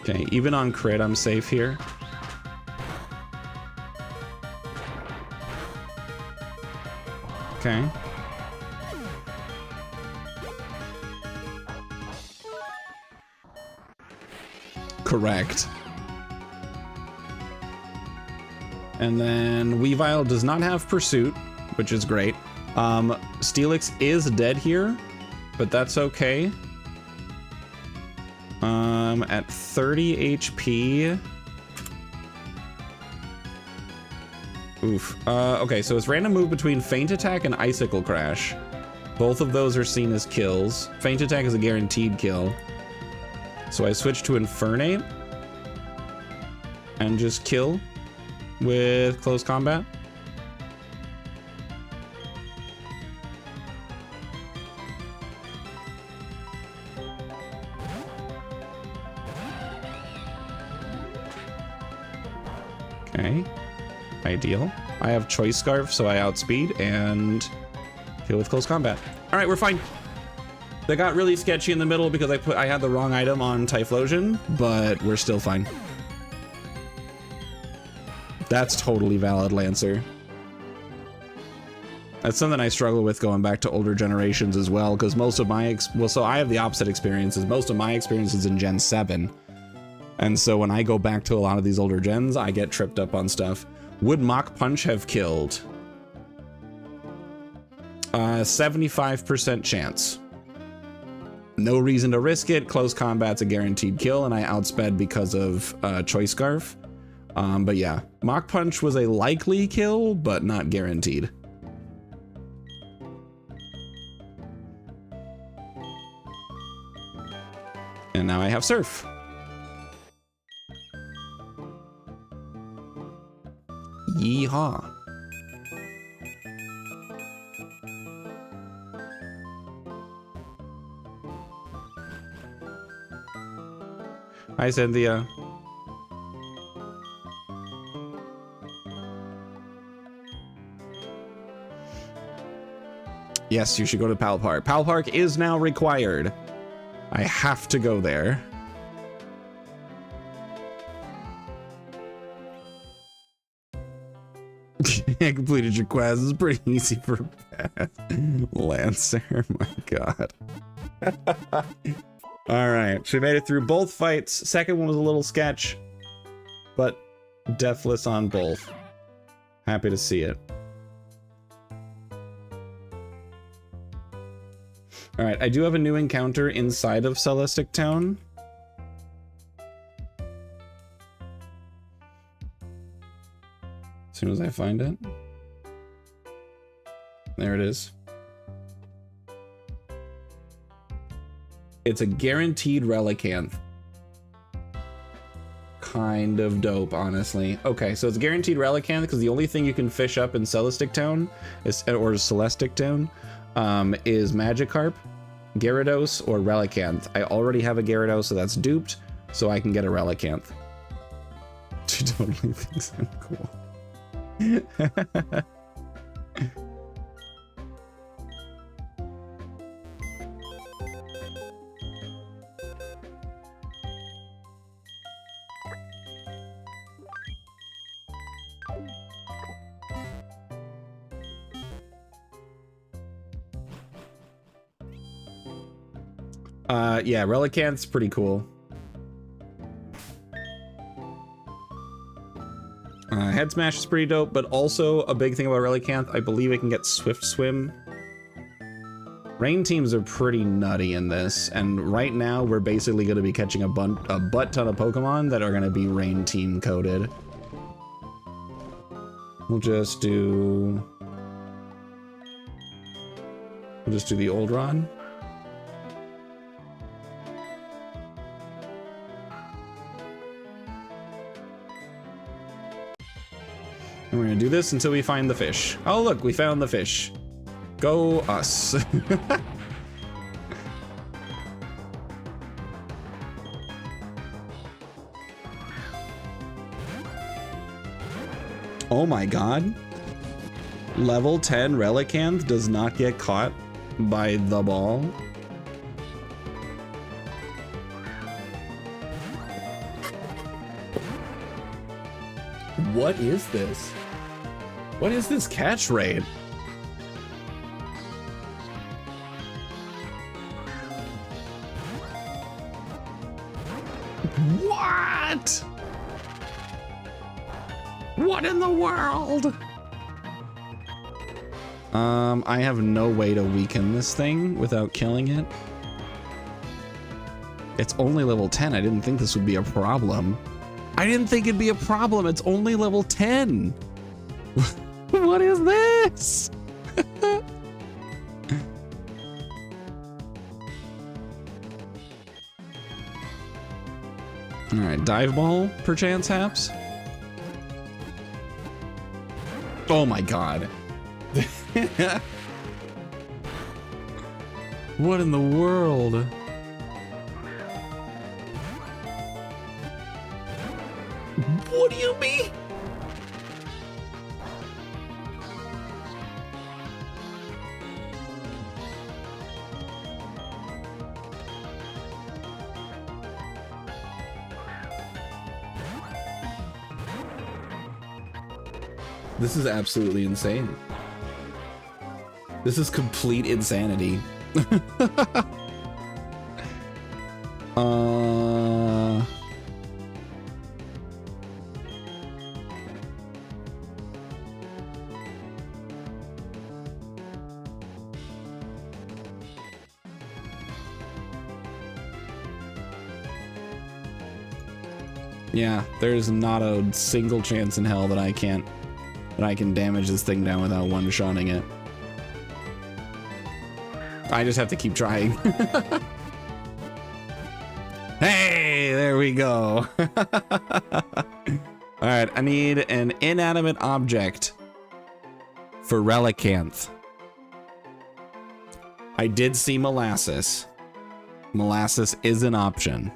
Okay, even on crit, I'm safe here. Okay. Correct. And then Weavile does not have Pursuit, which is great. Steelix is dead here, but that's okay. At 30 HP. Oof. Okay, so it's random move between Feint Attack and Icicle Crash. Both of those are seen as kills. Feint Attack is a guaranteed kill. So I switch to Infernape and just kill with close combat. Okay, ideal. I have Choice Scarf, so I outspeed and kill with close combat. All right, we're fine. That got really sketchy in the middle because I had the wrong item on Typhlosion, but we're still fine. That's totally valid, Lancer. That's something I struggle with going back to older generations as well, because most of my so I have the opposite experiences. Most of my experiences in Gen 7. And so when I go back to a lot of these older gens, I get tripped up on stuff. Would Mach Punch have killed? 75% chance. No reason to risk it. Close combat's a guaranteed kill, and I outsped because of Choice Scarf. But yeah, Mach Punch was a likely kill, but not guaranteed. And now I have Surf. Yeehaw. Hi, Cynthia. Yes, you should go to Pal Park. Pal Park is now required. I have to go there. I completed your quest. It's pretty easy for Beth. Lancer, my god. All right, she made it through both fights. Second one was a little sketch, but deathless on both. Happy to see it. All right, I do have a new encounter inside of Celestic Town. As soon as I find it. There it is. It's a guaranteed Relicanth. Kind of dope, honestly. Okay, so it's a guaranteed Relicanth because the only thing you can fish up in Celestic Town, or Celestic Town, is Magikarp, Gyarados, or Relicanth. I already have a Gyarados, so that's duped, so I can get a Relicanth. She totally thinks I'm cool. Yeah, Relicanth's pretty cool. Head Smash is pretty dope, but also a big thing about Relicanth, I believe it can get Swift Swim. Rain teams are pretty nutty in this, and right now we're basically going to be catching a butt ton of Pokemon that are going to be Rain team coded. We'll just do the old run. And we're gonna do this until we find the fish. Oh look, we found the fish. Go us. Oh my god. Level 10 Relicanth does not get caught by the ball. What is this? What is this catch rate? What? What in the world? I have no way to weaken this thing without killing it. It's only level 10. I didn't think this would be a problem. I didn't think it'd be a problem. It's only level 10. What is this? All right, dive ball, perchance, haps. Oh my god. What in the world? What do you mean? This is absolutely insane. This is complete insanity. Yeah, there's not a single chance in hell that I can damage this thing down without one-shotting it. I just have to keep trying. Hey, there we go. All right, I need an inanimate object for Relicanth. I did see molasses. Molasses is an option.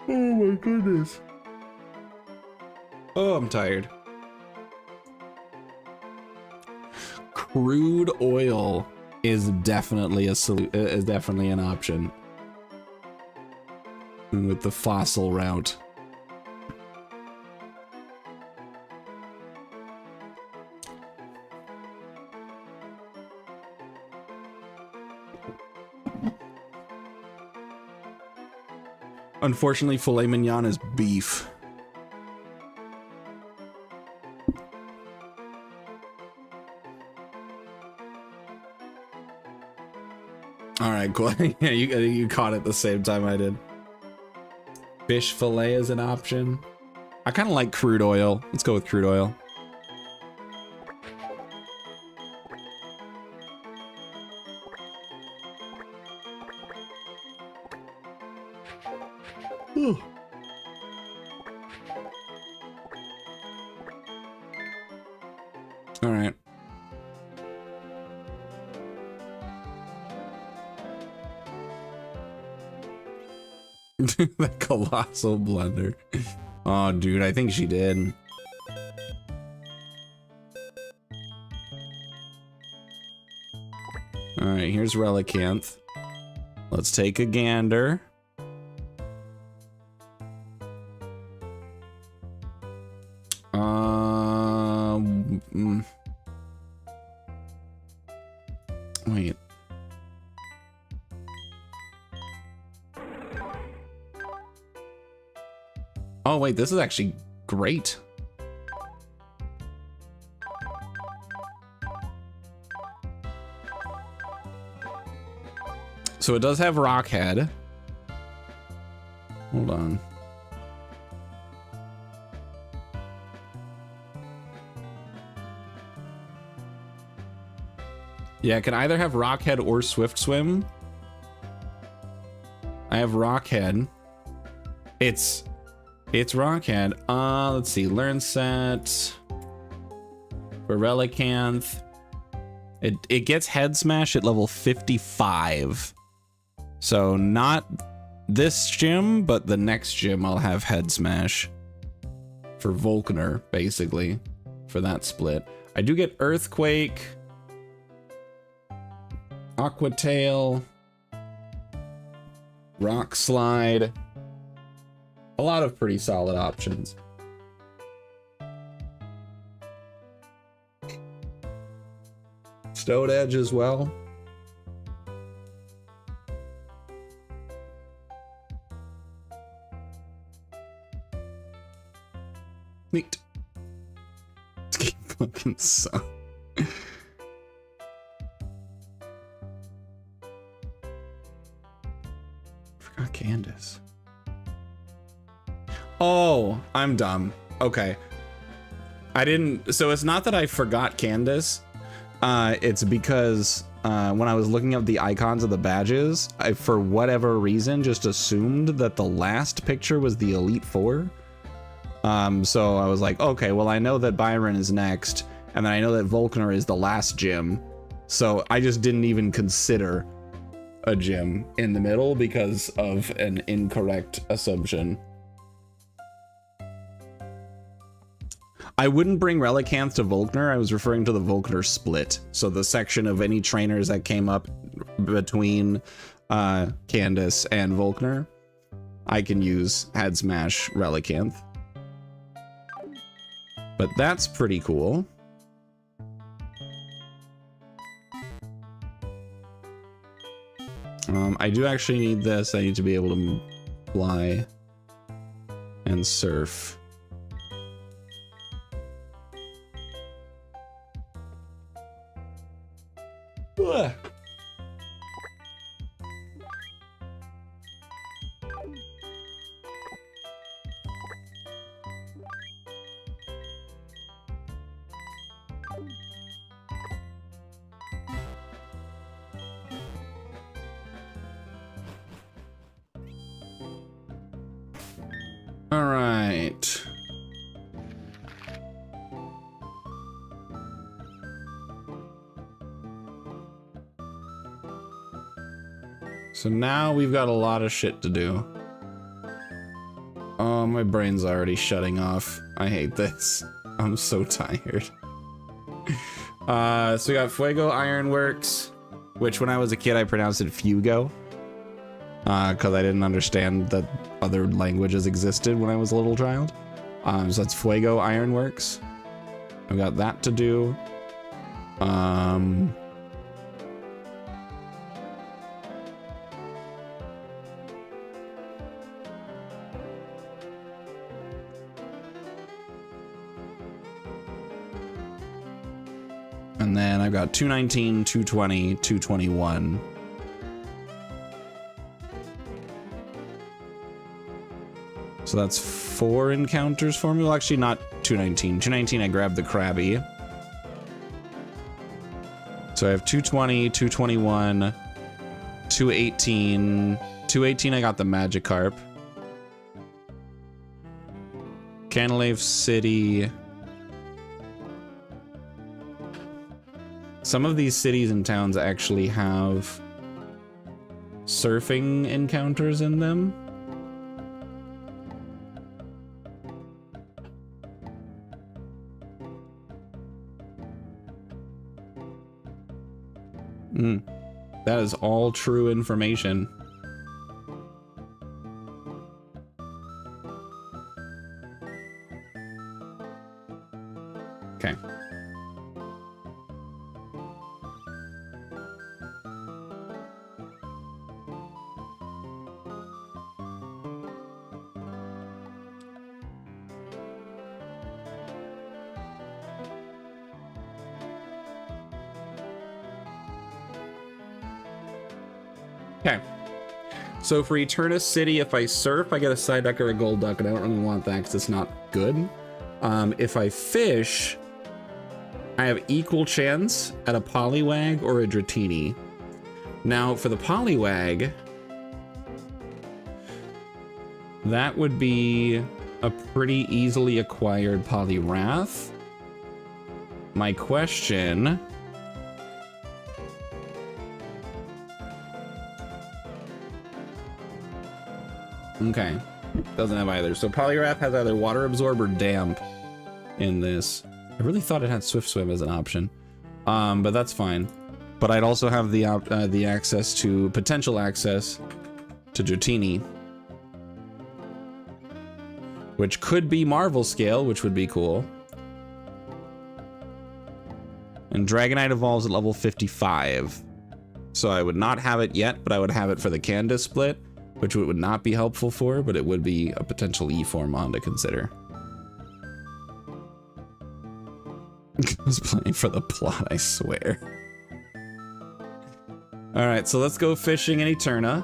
Oh my goodness. Oh, I'm tired. Crude oil is definitely definitely an option. With the fossil route. Unfortunately, filet mignon is beef. All right, cool. Yeah, you caught it the same time I did. Fish fillet is an option. I kind of like crude oil. Let's go with crude oil. Ooh. All right. The colossal blunder. Oh, dude, I think she did. All right, here's Relicanth. Let's take a gander. Oh wait, this is actually great. So it does have Rockhead. Hold on. Yeah, it can either have Rockhead or Swift Swim. I have Rockhead. It's Rockhead. Let's see. Learn set. For Relicanth. It gets Head Smash at level 55. So not this gym, but the next gym I'll have Head Smash. For Volkner, basically. For that split. I do get Earthquake. Aqua Tail. Rock Slide. A lot of pretty solid options. Stone Edge as well. Neat. It's fucking suck. Forgot Candace. Oh, I'm dumb. Okay. I didn't, so it's not that I forgot Candace. It's because when I was looking up the icons of the badges, I, for whatever reason, just assumed that the last picture was the Elite Four. So I was like, okay, well, I know that Byron is next, and then I know that Volkner is the last gym. So I just didn't even consider a gym in the middle because of an incorrect assumption. I wouldn't bring Relicanth to Volkner. I was referring to the Volkner split. So the section of any trainers that came up between Candace and Volkner, I can use Head Smash Relicanth. But that's pretty cool. I do actually need this. I need to be able to fly and surf. Ugh. All right. So now we've got a lot of shit to do. Oh, my brain's already shutting off. I hate this. I'm so tired. So we got Fuego Ironworks, which when I was a kid I pronounced it Fugo. Because I didn't understand that other languages existed when I was a little child. So that's Fuego Ironworks. I've got that to do. And then I've got 219, 220, 221. So that's 4 encounters for me. Well, actually not 219. 219, I grabbed the Krabby. So I have 220, 221, 218. 218, I got the Magikarp. Canalave City. Some of these cities and towns actually have surfing encounters in them. That is all true information. Okay. Okay. So for Eterna City, if I surf, I get a side duck or a gold duck, and I don't really want that because it's not good. If I fish, I have equal chance at a Poliwag or a Dratini. Now for the Poliwag, that would be a pretty easily acquired Poliwrath. My question... Okay, doesn't have either. So Poliwrath has either Water Absorb or Damp in this. I really thought it had Swift Swim as an option, but that's fine. But I'd also have the access to potential access to Dratini, which could be Marvel Scale, which would be cool. And Dragonite evolves at level 55, so I would not have it yet, but I would have it for the Candace split, which it would not be helpful for, but it would be a potential E-Formon to consider. I was playing for the plot, I swear. Alright, so let's go fishing in Eterna.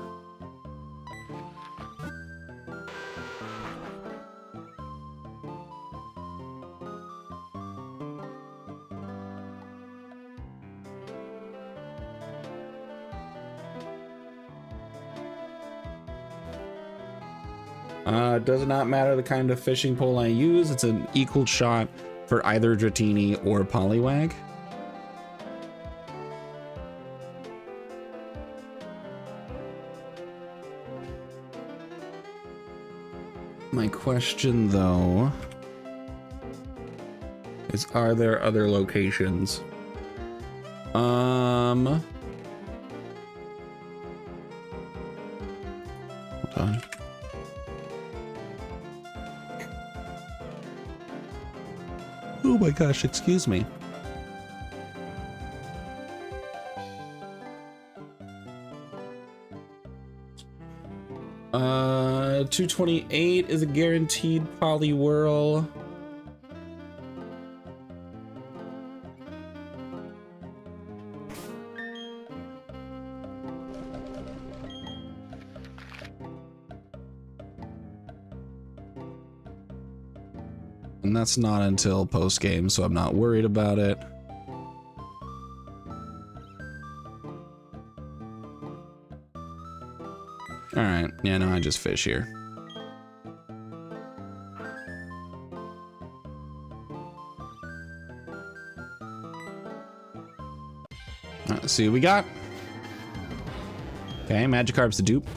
Does not matter the kind of fishing pole I use. It's an equal shot for either Dratini or Poliwag. My question, though, is are there other locations? Hold on. Oh my gosh, excuse me. Uh, 228 is a guaranteed Poliwhirl. And that's not until post-game, so I'm not worried about it. Alright, yeah, no, I just fish here. Let's see what we got. Okay, Magikarp's the dupe.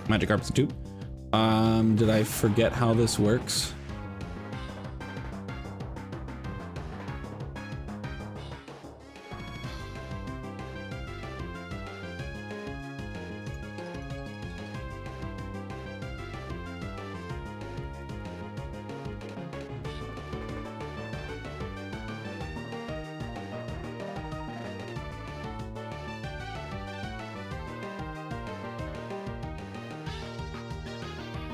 Magikarp's a dupe. Did I forget how this works?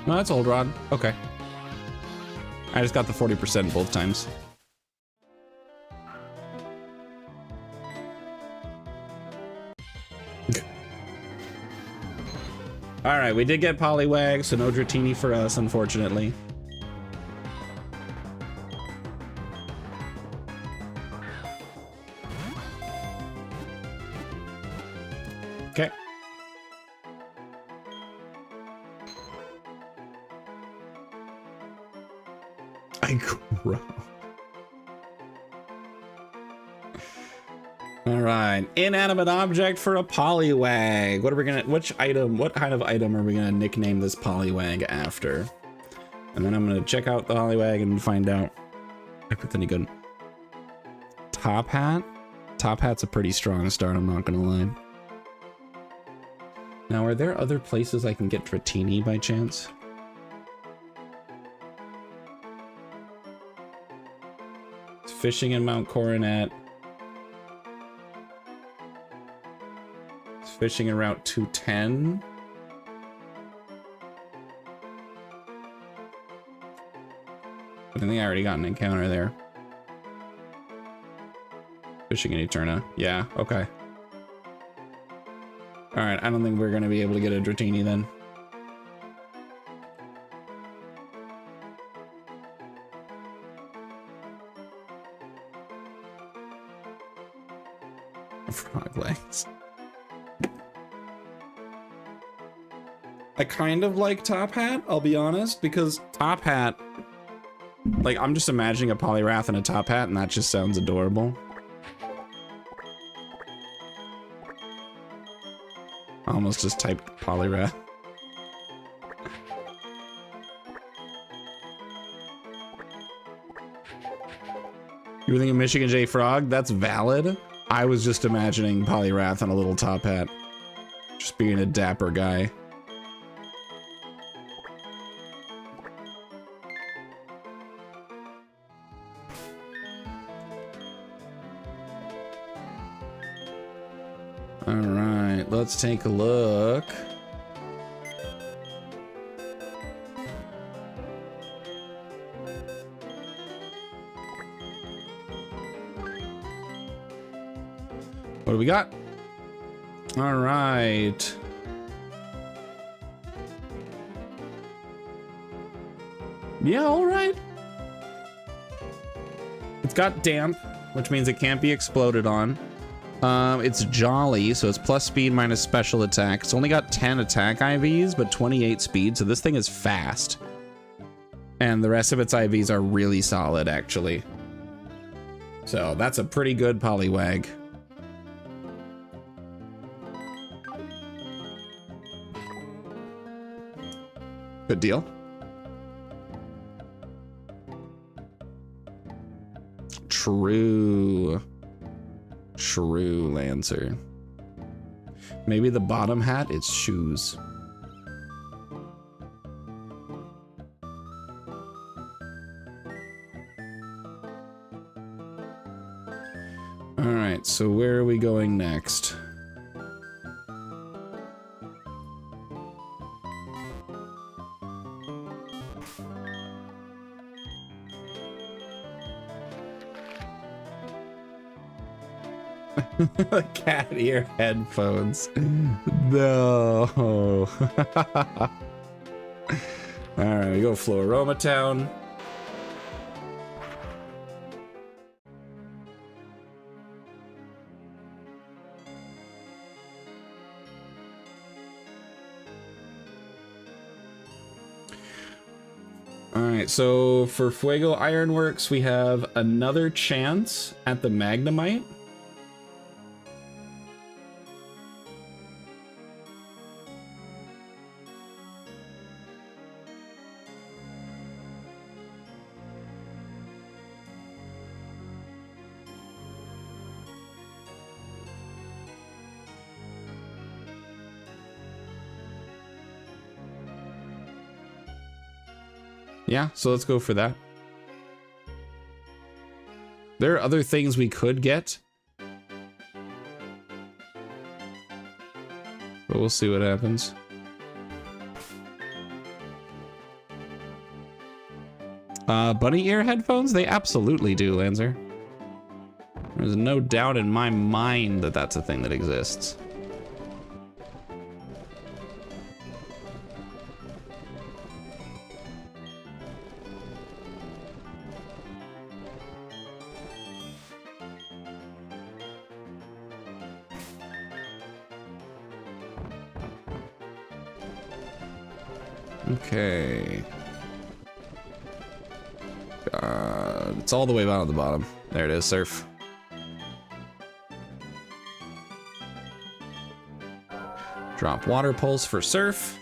No, that's old rod. Okay. I just got the 40% both times. All right, we did get Poliwag, so no Dratini for us, unfortunately. Okay. I grow. All right, inanimate object for a Poliwag. What are we gonna? What kind of item are we gonna nickname this Poliwag after? And then I'm gonna check out the Poliwag and find out if it's any good. Top Hat. Top Hat's a pretty strong start. I'm not gonna lie. Now, are there other places I can get Dratini by chance? Fishing in Mount Coronet. Fishing in Route 210. But I think I already got an encounter there. Fishing an Eterna. Yeah, okay. Alright, I don't think we're gonna be able to get a Dratini then. Frog legs. I kind of like Top Hat, I'll be honest, because Top Hat, like, I'm just imagining a Poliwrath and a Top Hat, and that just sounds adorable. I almost just typed Poliwrath. You were thinking Michigan J Frog? That's valid. I was just imagining Poliwrath and a little Top Hat. Just being a dapper guy. All right, let's take a look. What do we got? All right. Yeah, all right. It's got damp, which means it can't be exploded on. It's jolly, so it's plus speed minus special attack. It's only got 10 attack IVs, but 28 speed, so this thing is fast. And the rest of its IVs are really solid, actually. So that's a pretty good Poliwag. Good deal. True. True, Lancer. Maybe the bottom hat is shoes. All right, so where are we going next? Cat ear headphones. No. All right, we go Floroma Town. All right, so for Fuego Ironworks, we have another chance at the Magnemite. Yeah, so let's go for that. There are other things we could get, but we'll see what happens. Bunny ear headphones? They absolutely do, Lancer. There's no doubt in my mind that that's a thing that exists. Okay. It's all the way down at the bottom. There it is, Surf. Drop Water Pulse for Surf.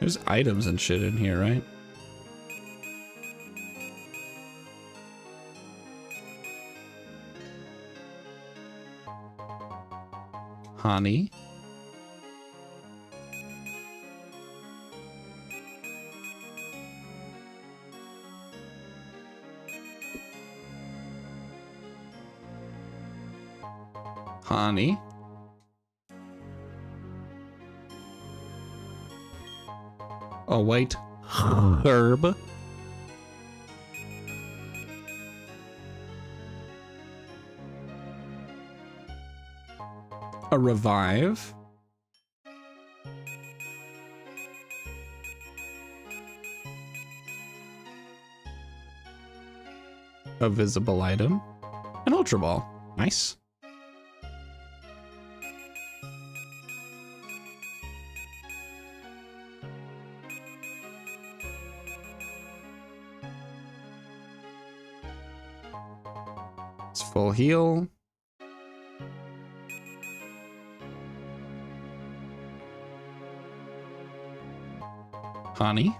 There's items and shit in here, right? Honey. Honey. A white herb. A revive. A visible item. An ultra ball. Nice. It's full heal. Honey.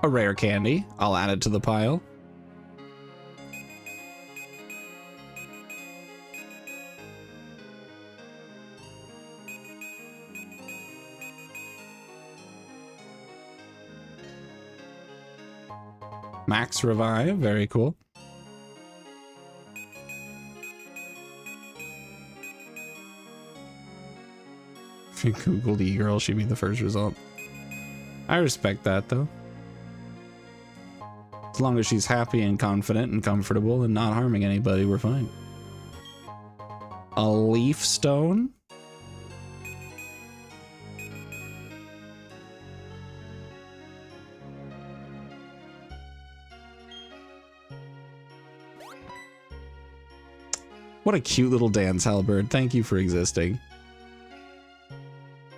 A rare candy. I'll add it to the pile. Max revive. Very cool. If you Googled e-girl, she'd be the first result. I respect that, though. As long as she's happy and confident and comfortable and not harming anybody, we're fine. A leaf stone. What a cute little dance, Halberd. Thank you for existing.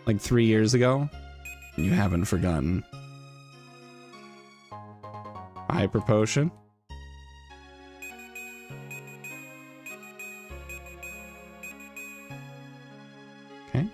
Like 3 years ago, you haven't forgotten. Hyper potion. Okay.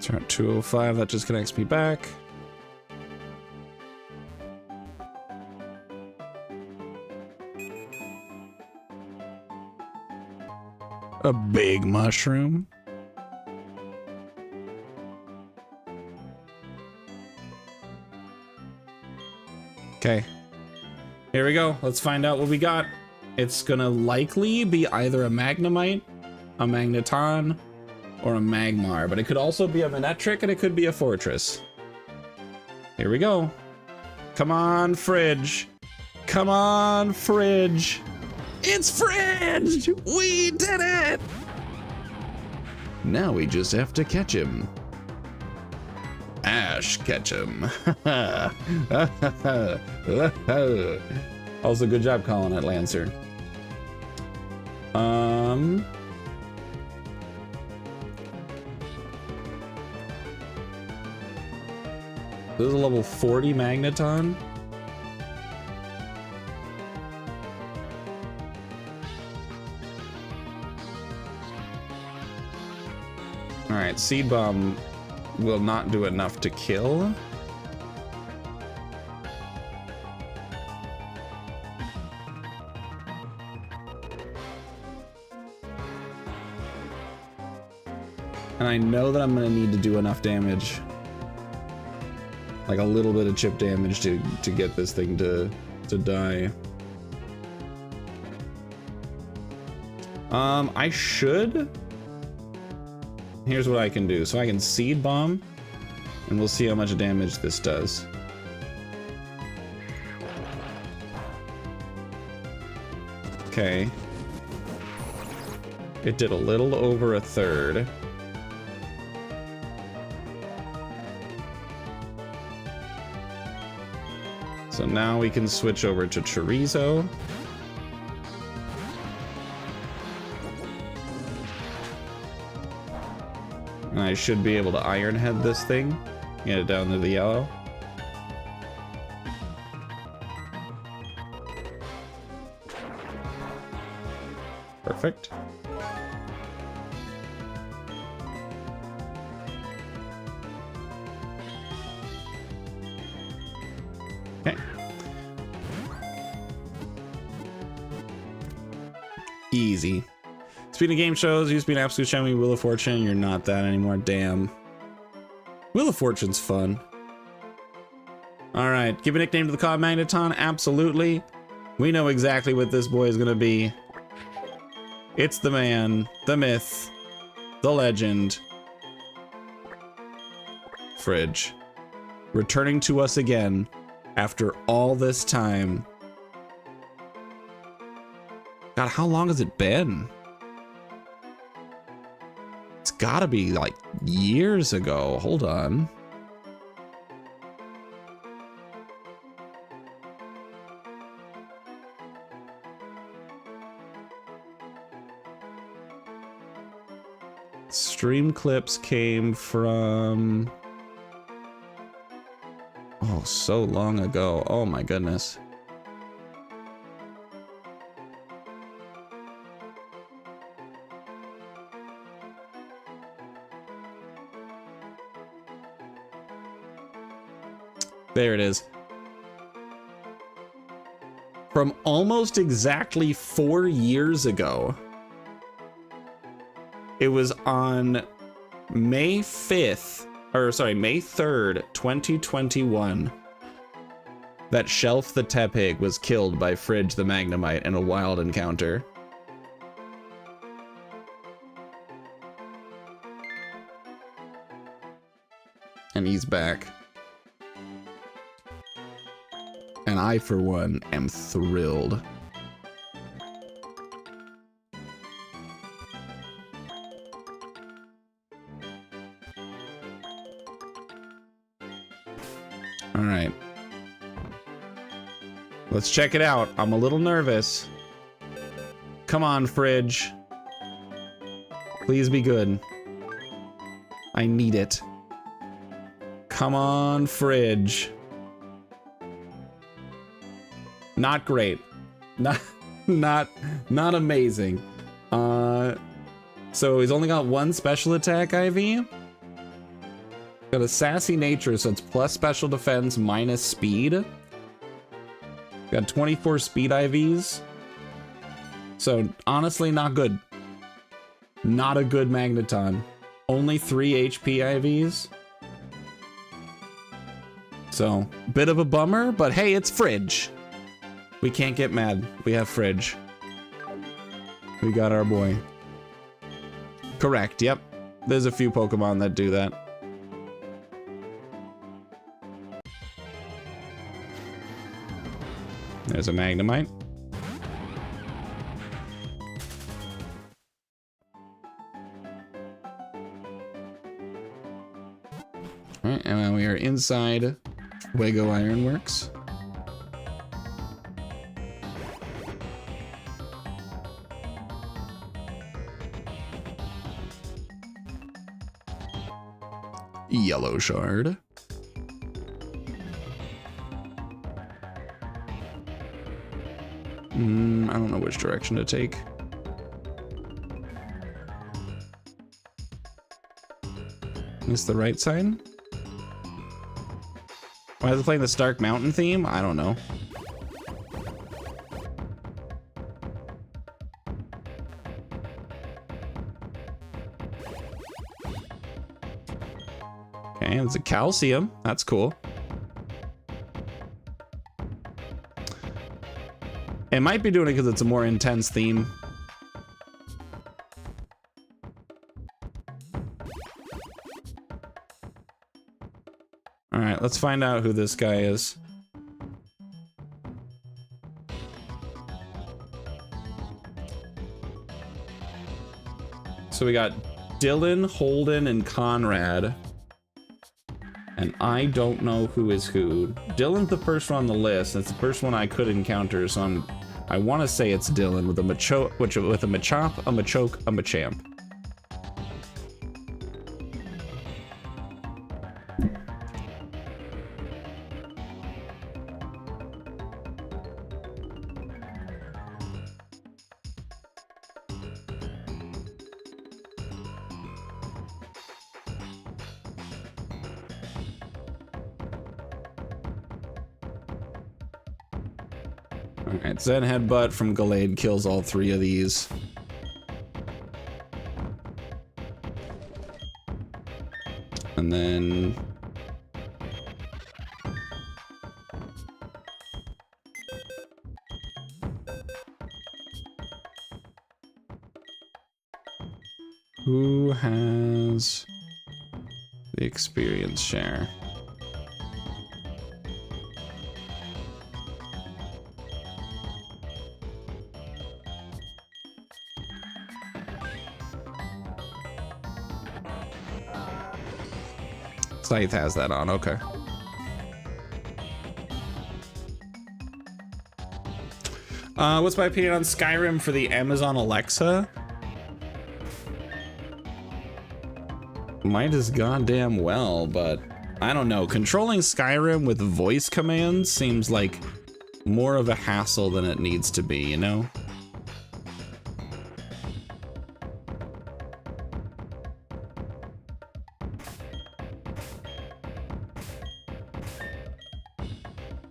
Turn 205, that just connects me back. A big mushroom. Okay. Here we go. Let's find out what we got. It's gonna likely be either a Magnemite, a Magneton, or a Magmar, but it could also be a Manectric and it could be a Fortress. Here we go. Come on, Fridge. Come on, Fridge. It's Fridge! We did it! Now we just have to catch him. Ash Ketchum. Also, good job calling it, Lancer. This is a level 40 Magneton. Alright, Seed Bomb will not do enough to kill. And I know that I'm gonna need to do enough damage. Like a little bit of chip damage to get this thing to die. I should. Here's what I can do. So I can Seed Bomb, and we'll see how much damage this does. Okay. It did a little over a third. So now we can switch over to Chorizo. And I should be able to Iron Head this thing. Get it down to the yellow. Perfect. Okay. Easy. Speaking of game shows, used to be an absolute shame. Wheel of Fortune, you're not that anymore. Damn. Wheel of Fortune's fun. All right, give a nickname to the COD Magneton. Absolutely. We know exactly what this boy is gonna be. It's the man, the myth, the legend. Fridge. Returning to us again after all this time. God, how long has it been? It's gotta be like years ago. Hold on. Stream clips came from... oh, so long ago. Oh my goodness. There it is. From almost exactly 4 years ago. It was on May 5th, or sorry, May 3rd, 2021, that Shelf the Tepig was killed by Fridge the Magnemite in a wild encounter. And he's back. And I, for one, am thrilled. All right. Let's check it out. I'm a little nervous. Come on, Fridge. Please be good. I need it. Come on, Fridge. Not great. Not amazing. So he's only got one special attack IV. Got a sassy nature, so it's plus special defense minus speed. Got 24 speed IVs. So honestly, not good. Not a good Magneton. Only 3 HP IVs. So, bit of a bummer, but hey, it's Fridge. We can't get mad. We have Fridge. We got our boy. Correct, yep. There's a few Pokemon that do that. There's a Magnemite. Alright, and now we are inside Wago Ironworks. Yellow Shard. I don't know which direction to take. Is the right side? Why is it playing the Stark Mountain theme? I don't know. Okay, it's a calcium. That's cool. It might be doing it because it's a more intense theme. All right, let's find out who this guy is. So we got Dylan, Holden, and Conrad. And I don't know who is who. Dylan's the first one on the list. It's the first one I could encounter, so I want to say it's Dylan with a Machop, with a Machop, a Machoke, a Machamp. Alright, Zen Headbutt from Gallade kills all 3 of these. And then... who has the experience share? Scythe has that on, okay. What's my opinion on Skyrim for the Amazon Alexa? Might as goddamn well, but I don't know. Controlling Skyrim with voice commands seems like more of a hassle than it needs to be, you know?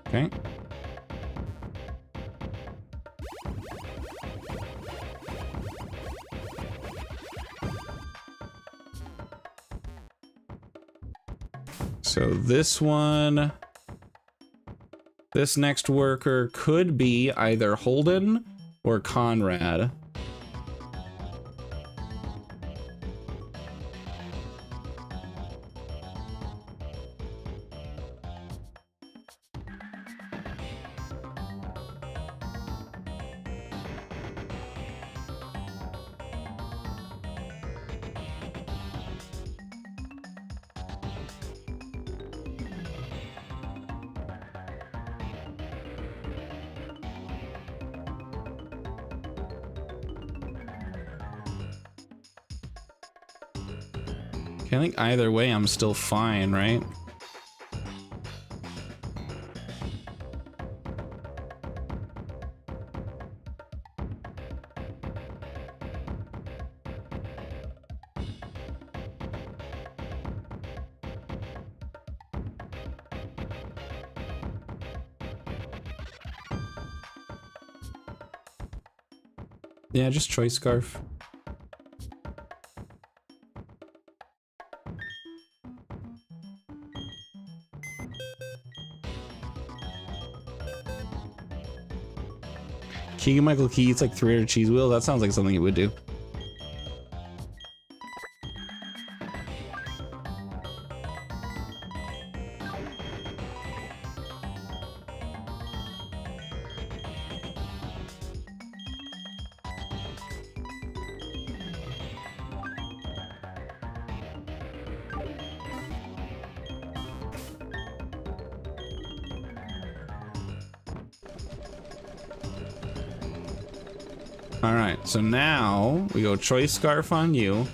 Okay. So this one, this next worker could be either Holden or Conrad. I think either way I'm still fine, right? Yeah, just choice scarf. Keegan Michael Key eats like 300 cheese wheels. That sounds like something he would do. All right, so now we go choice scarf on you.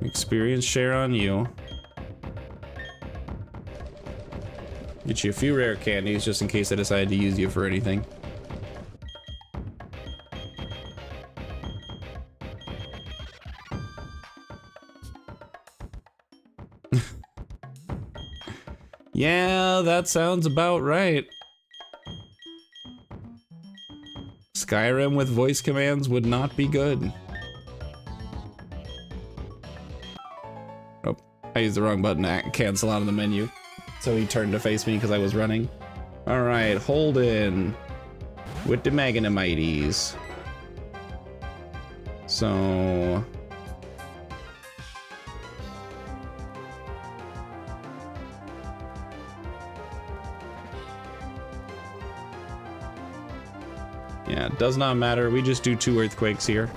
Experience share on you. Get you a few rare candies just in case I decide to use you for anything. Yeah, that sounds about right. Skyrim with voice commands would not be good. Oh, I used the wrong button to cancel out of the menu. So he turned to face me because I was running. Alright, Holden with the Magnemites. So... yeah, it does not matter. We just do 2 earthquakes here.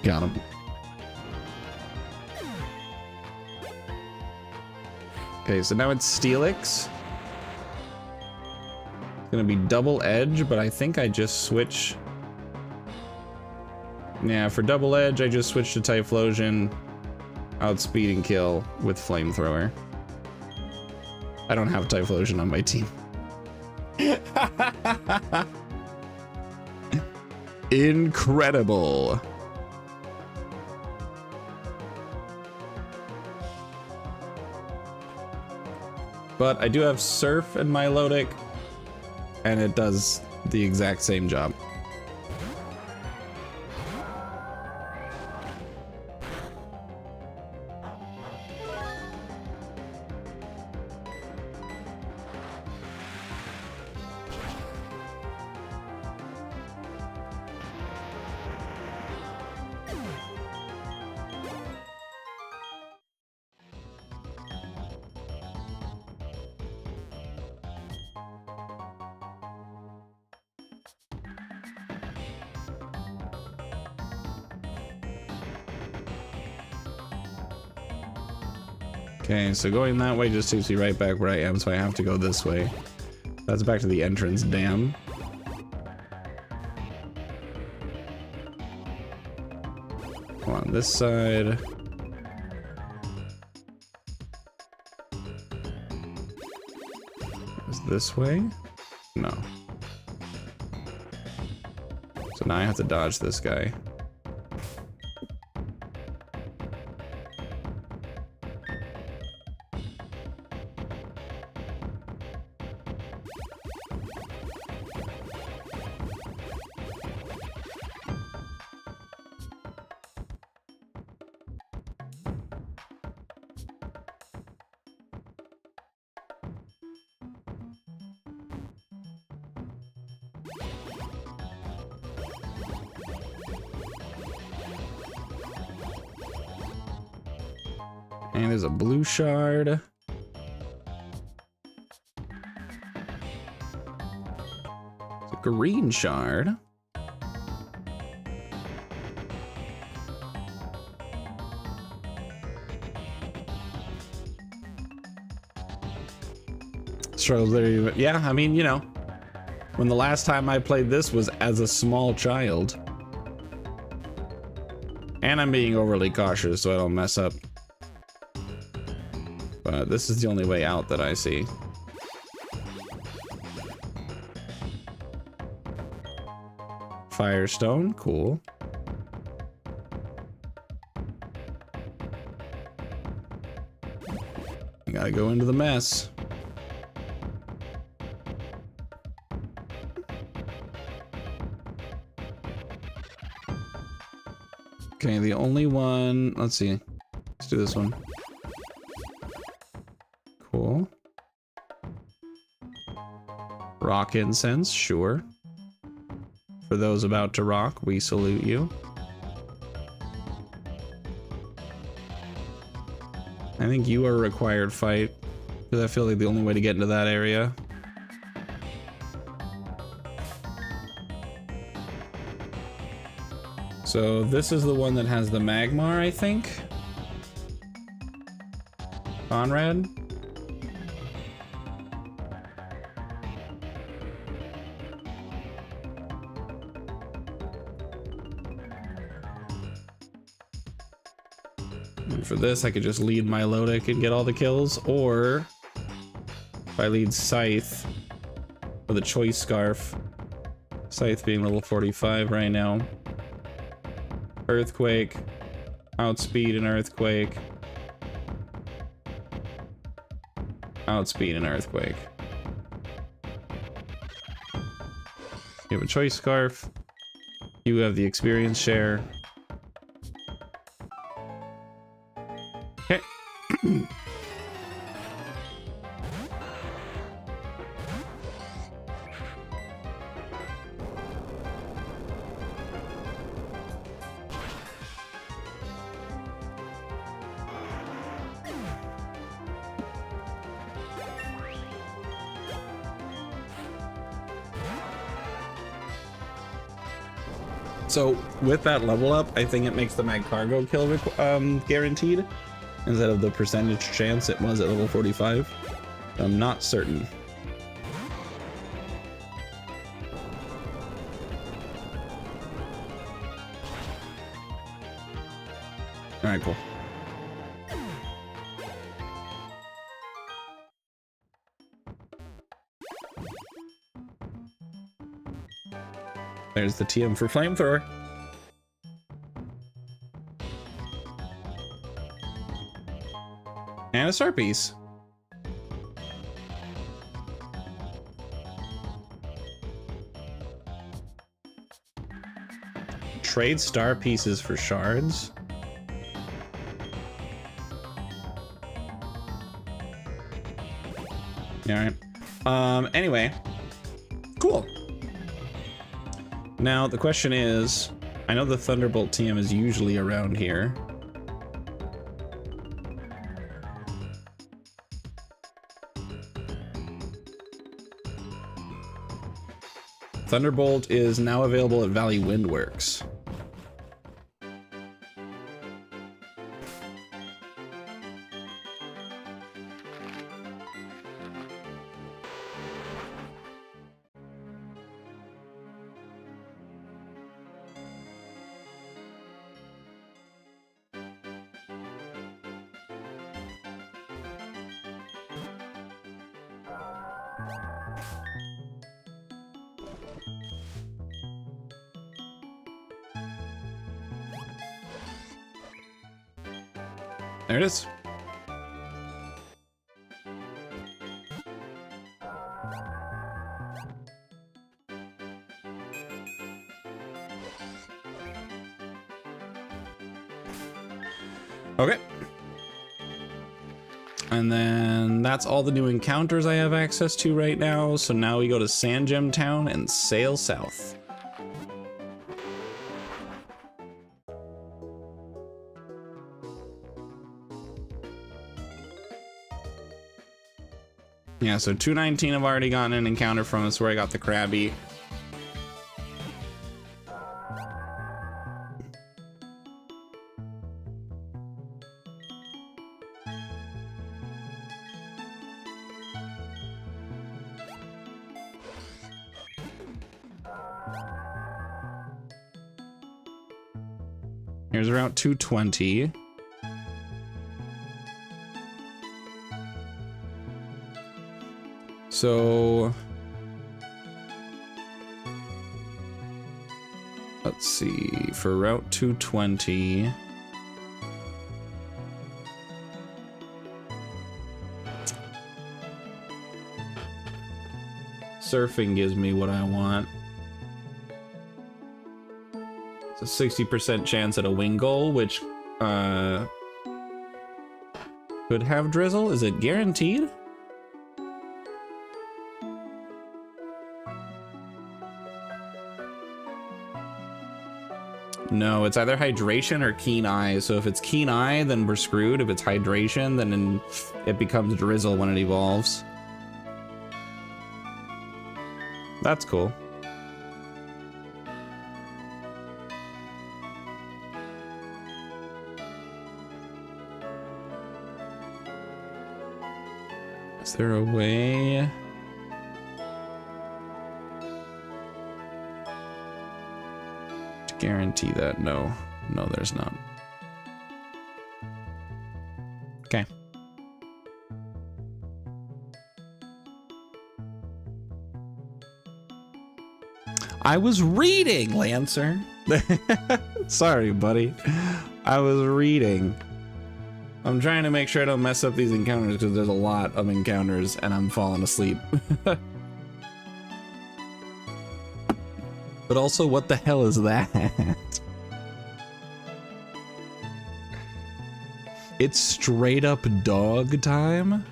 Got him. Okay, so now it's Steelix. Gonna be double edge, but I think I just switch. Yeah, for double edge, I just switched to Typhlosion, outspeed and kill with flamethrower. I don't have Typhlosion on my team. Incredible. But I do have Surf in my Lodic, and it does the exact same job. Okay, so going that way just takes me right back where I am, so I have to go this way. That's back to the entrance dam. Come on, this side. Is this way? No. So now I have to dodge this guy. And there's a blue shard. It's a green shard. Struggles there. Yeah, I mean, you know, when the last time I played this was as a small child. And I'm being overly cautious so I don't mess up. But this is the only way out that I see. Firestone, cool. I gotta go into the mess. Okay, the only one, let's see. Let's do this one. Cool. Rock incense, sure. For those about to rock, we salute you. I think you are a required fight, because I feel like the only way to get into that area. So this is the one that has the Magmar, I think. Conrad. And for this, I could just lead my Lodic and get all the kills, or if I lead Scythe with a Choice Scarf, Scythe being level 45 right now. Earthquake, outspeed an Earthquake, outspeed an Earthquake. You have a Choice Scarf, you have the experience share. Okay. So with that level up, I think it makes the Magcargo kill guaranteed instead of the percentage chance it was at level 45. I'm not certain. All right, cool. There's the TM for Flamethrower. And a star piece. Trade star pieces for shards. All right. Anyway, cool. Now the question is, I know the Thunderbolt TM is usually around here. Thunderbolt is now available at Valley Windworks. There it is. Okay. And then that's all the new encounters I have access to right now. So now we go to Sand Gem Town and sail south. Yeah, so 219 I've already gotten an encounter from. That's where I got the Krabby. Here's Route 220. So let's see, for Route 220, surfing gives me what I want. It's a 60% chance at a wing goal, which could have drizzle. Is it guaranteed? No, it's either hydration or keen eye. So if it's keen eye, then we're screwed. If it's hydration, then it becomes drizzle when it evolves. That's cool. Is there a way? Guarantee that? No, there's not. Okay. I was reading, Lancer. Sorry, buddy. I was reading. I'm trying to make sure I don't mess up these encounters because there's a lot of encounters and I'm falling asleep. But also, what the hell is that? It's straight up dog time?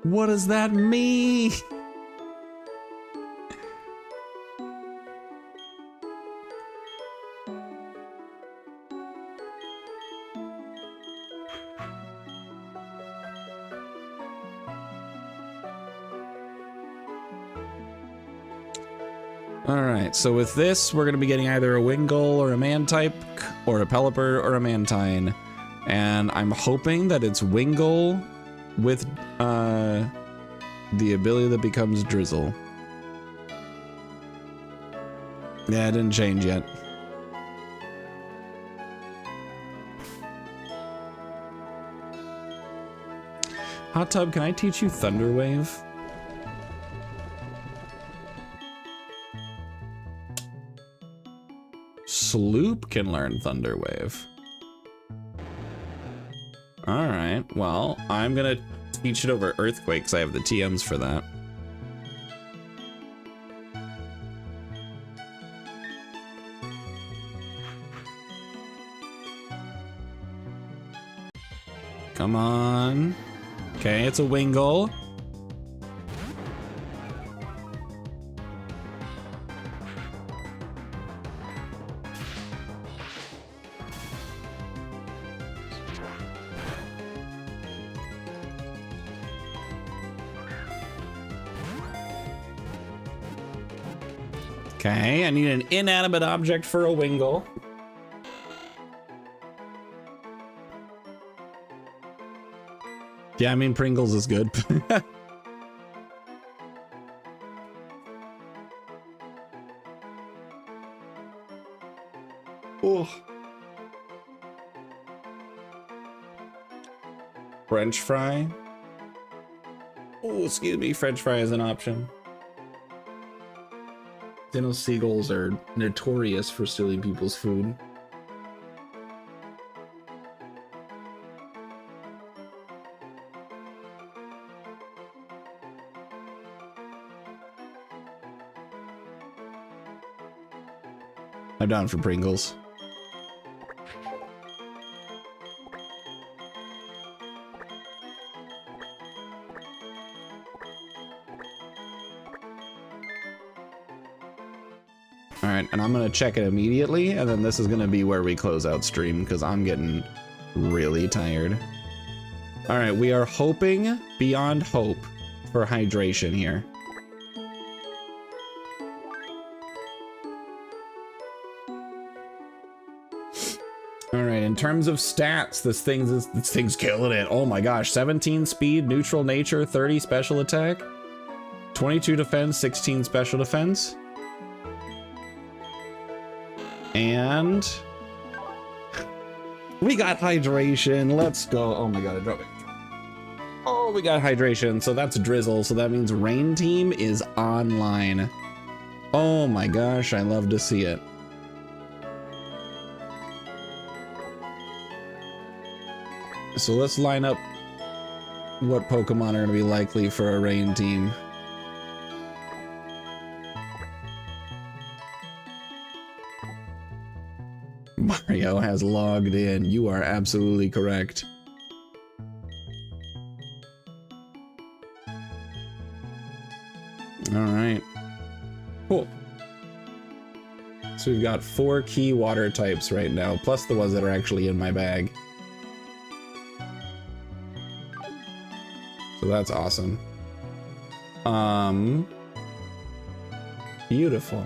What does that mean? Alright, so with this, we're going to be getting either a Wingull or a Man-type, or a Pelipper or a Mantine. And I'm hoping that it's Wingull with the ability that becomes Drizzle. Yeah, it didn't change yet. Hot Tub, can I teach you Thunder Wave? Sloop can learn Thunder Wave. All right, well, I'm gonna teach it over Earthquake because I have the TMs for that. Come on. Okay, it's a Wingull. Okay, I need an inanimate object for a Wingull. Yeah, I mean, Pringles is good. Oh. French fry. Oh, excuse me, French fry is an option. You know, seagulls are notorious for stealing people's food. I'm down for Pringles. All right, and I'm gonna check it immediately, and then this is gonna be where we close out stream because I'm getting really tired. All right, we are hoping beyond hope for hydration here. All right, in terms of stats, this thing's killing it. Oh my gosh, 17 speed, neutral nature, 30 special attack, 22 defense, 16 special defense. And we got hydration. Let's go. Oh my god, I dropped it. Oh, we got hydration. So that's drizzle. So that means Rain Team is online. Oh my gosh, I love to see it. So let's line up what Pokemon are going to be likely for a Rain Team. Mario has logged in. You are absolutely correct. All right. Cool. So we've got 4 key water types right now, plus the ones that are actually in my bag. So that's awesome. Beautiful.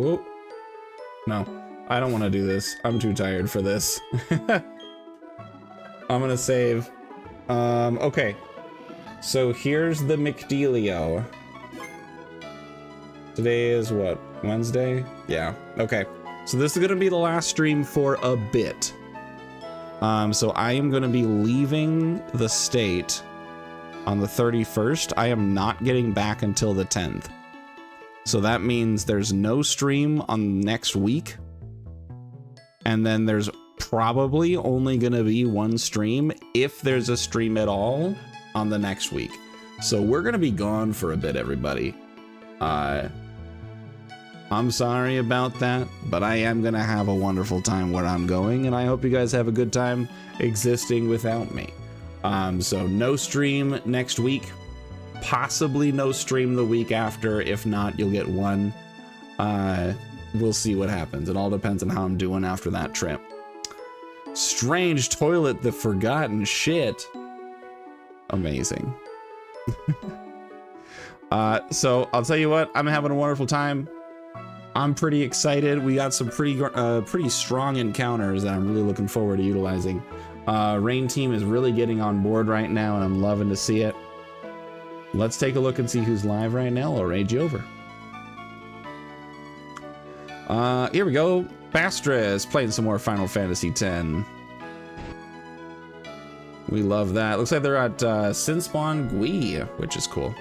Oh, no, I don't want to do this. I'm too tired for this. I'm gonna save. Okay, so here's the McDealio. Today is what, Wednesday? Yeah, okay. So this is gonna be the last stream for a bit. So I am gonna be leaving the state on the 31st. I am not getting back until the 10th. So that means there's no stream on next week. And then there's probably only gonna be one stream, if there's a stream at all, on the next week. So we're gonna be gone for a bit, everybody. I'm sorry about that, but I am gonna have a wonderful time where I'm going, and I hope you guys have a good time existing without me. So no stream next week, possibly no stream the week after. If not, you'll get one. We'll see what happens. It all depends on how I'm doing after that trip. Strange toilet, the forgotten shit. Amazing. So I'll tell you what, I'm having a wonderful time. I'm pretty excited. We got some pretty strong encounters that I'm really looking forward to utilizing. Rain Team is really getting on board right now, and I'm loving to see it. Let's take a look and see who's live right now. I'll raid you over. Here we go. Bastress playing some more Final Fantasy X. We love that. Looks like they're at Sinspawn Gui, which is cool.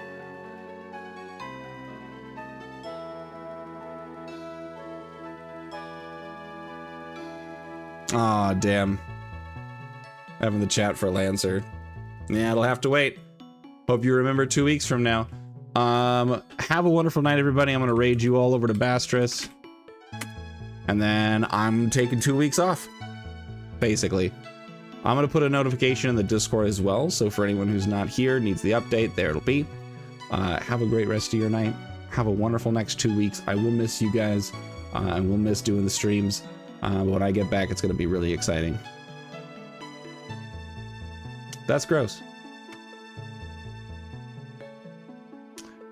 Aw, damn. Having the chat for Lancer. Yeah, it'll have to wait. Hope you remember 2 weeks from now. Have a wonderful night, everybody. I'm gonna raid you all over to Bastris. And then I'm taking 2 weeks off, basically. I'm gonna put a notification in the Discord as well, so for anyone who's not here, needs the update, there it'll be. Have a great rest of your night. Have a wonderful next 2 weeks. I will miss you guys. I will miss doing the streams. But when I get back, it's gonna be really exciting. That's gross.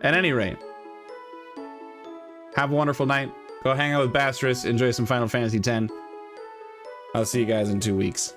At any rate, have a wonderful night. Go hang out with Bastris, enjoy some Final Fantasy X. I'll see you guys in 2 weeks.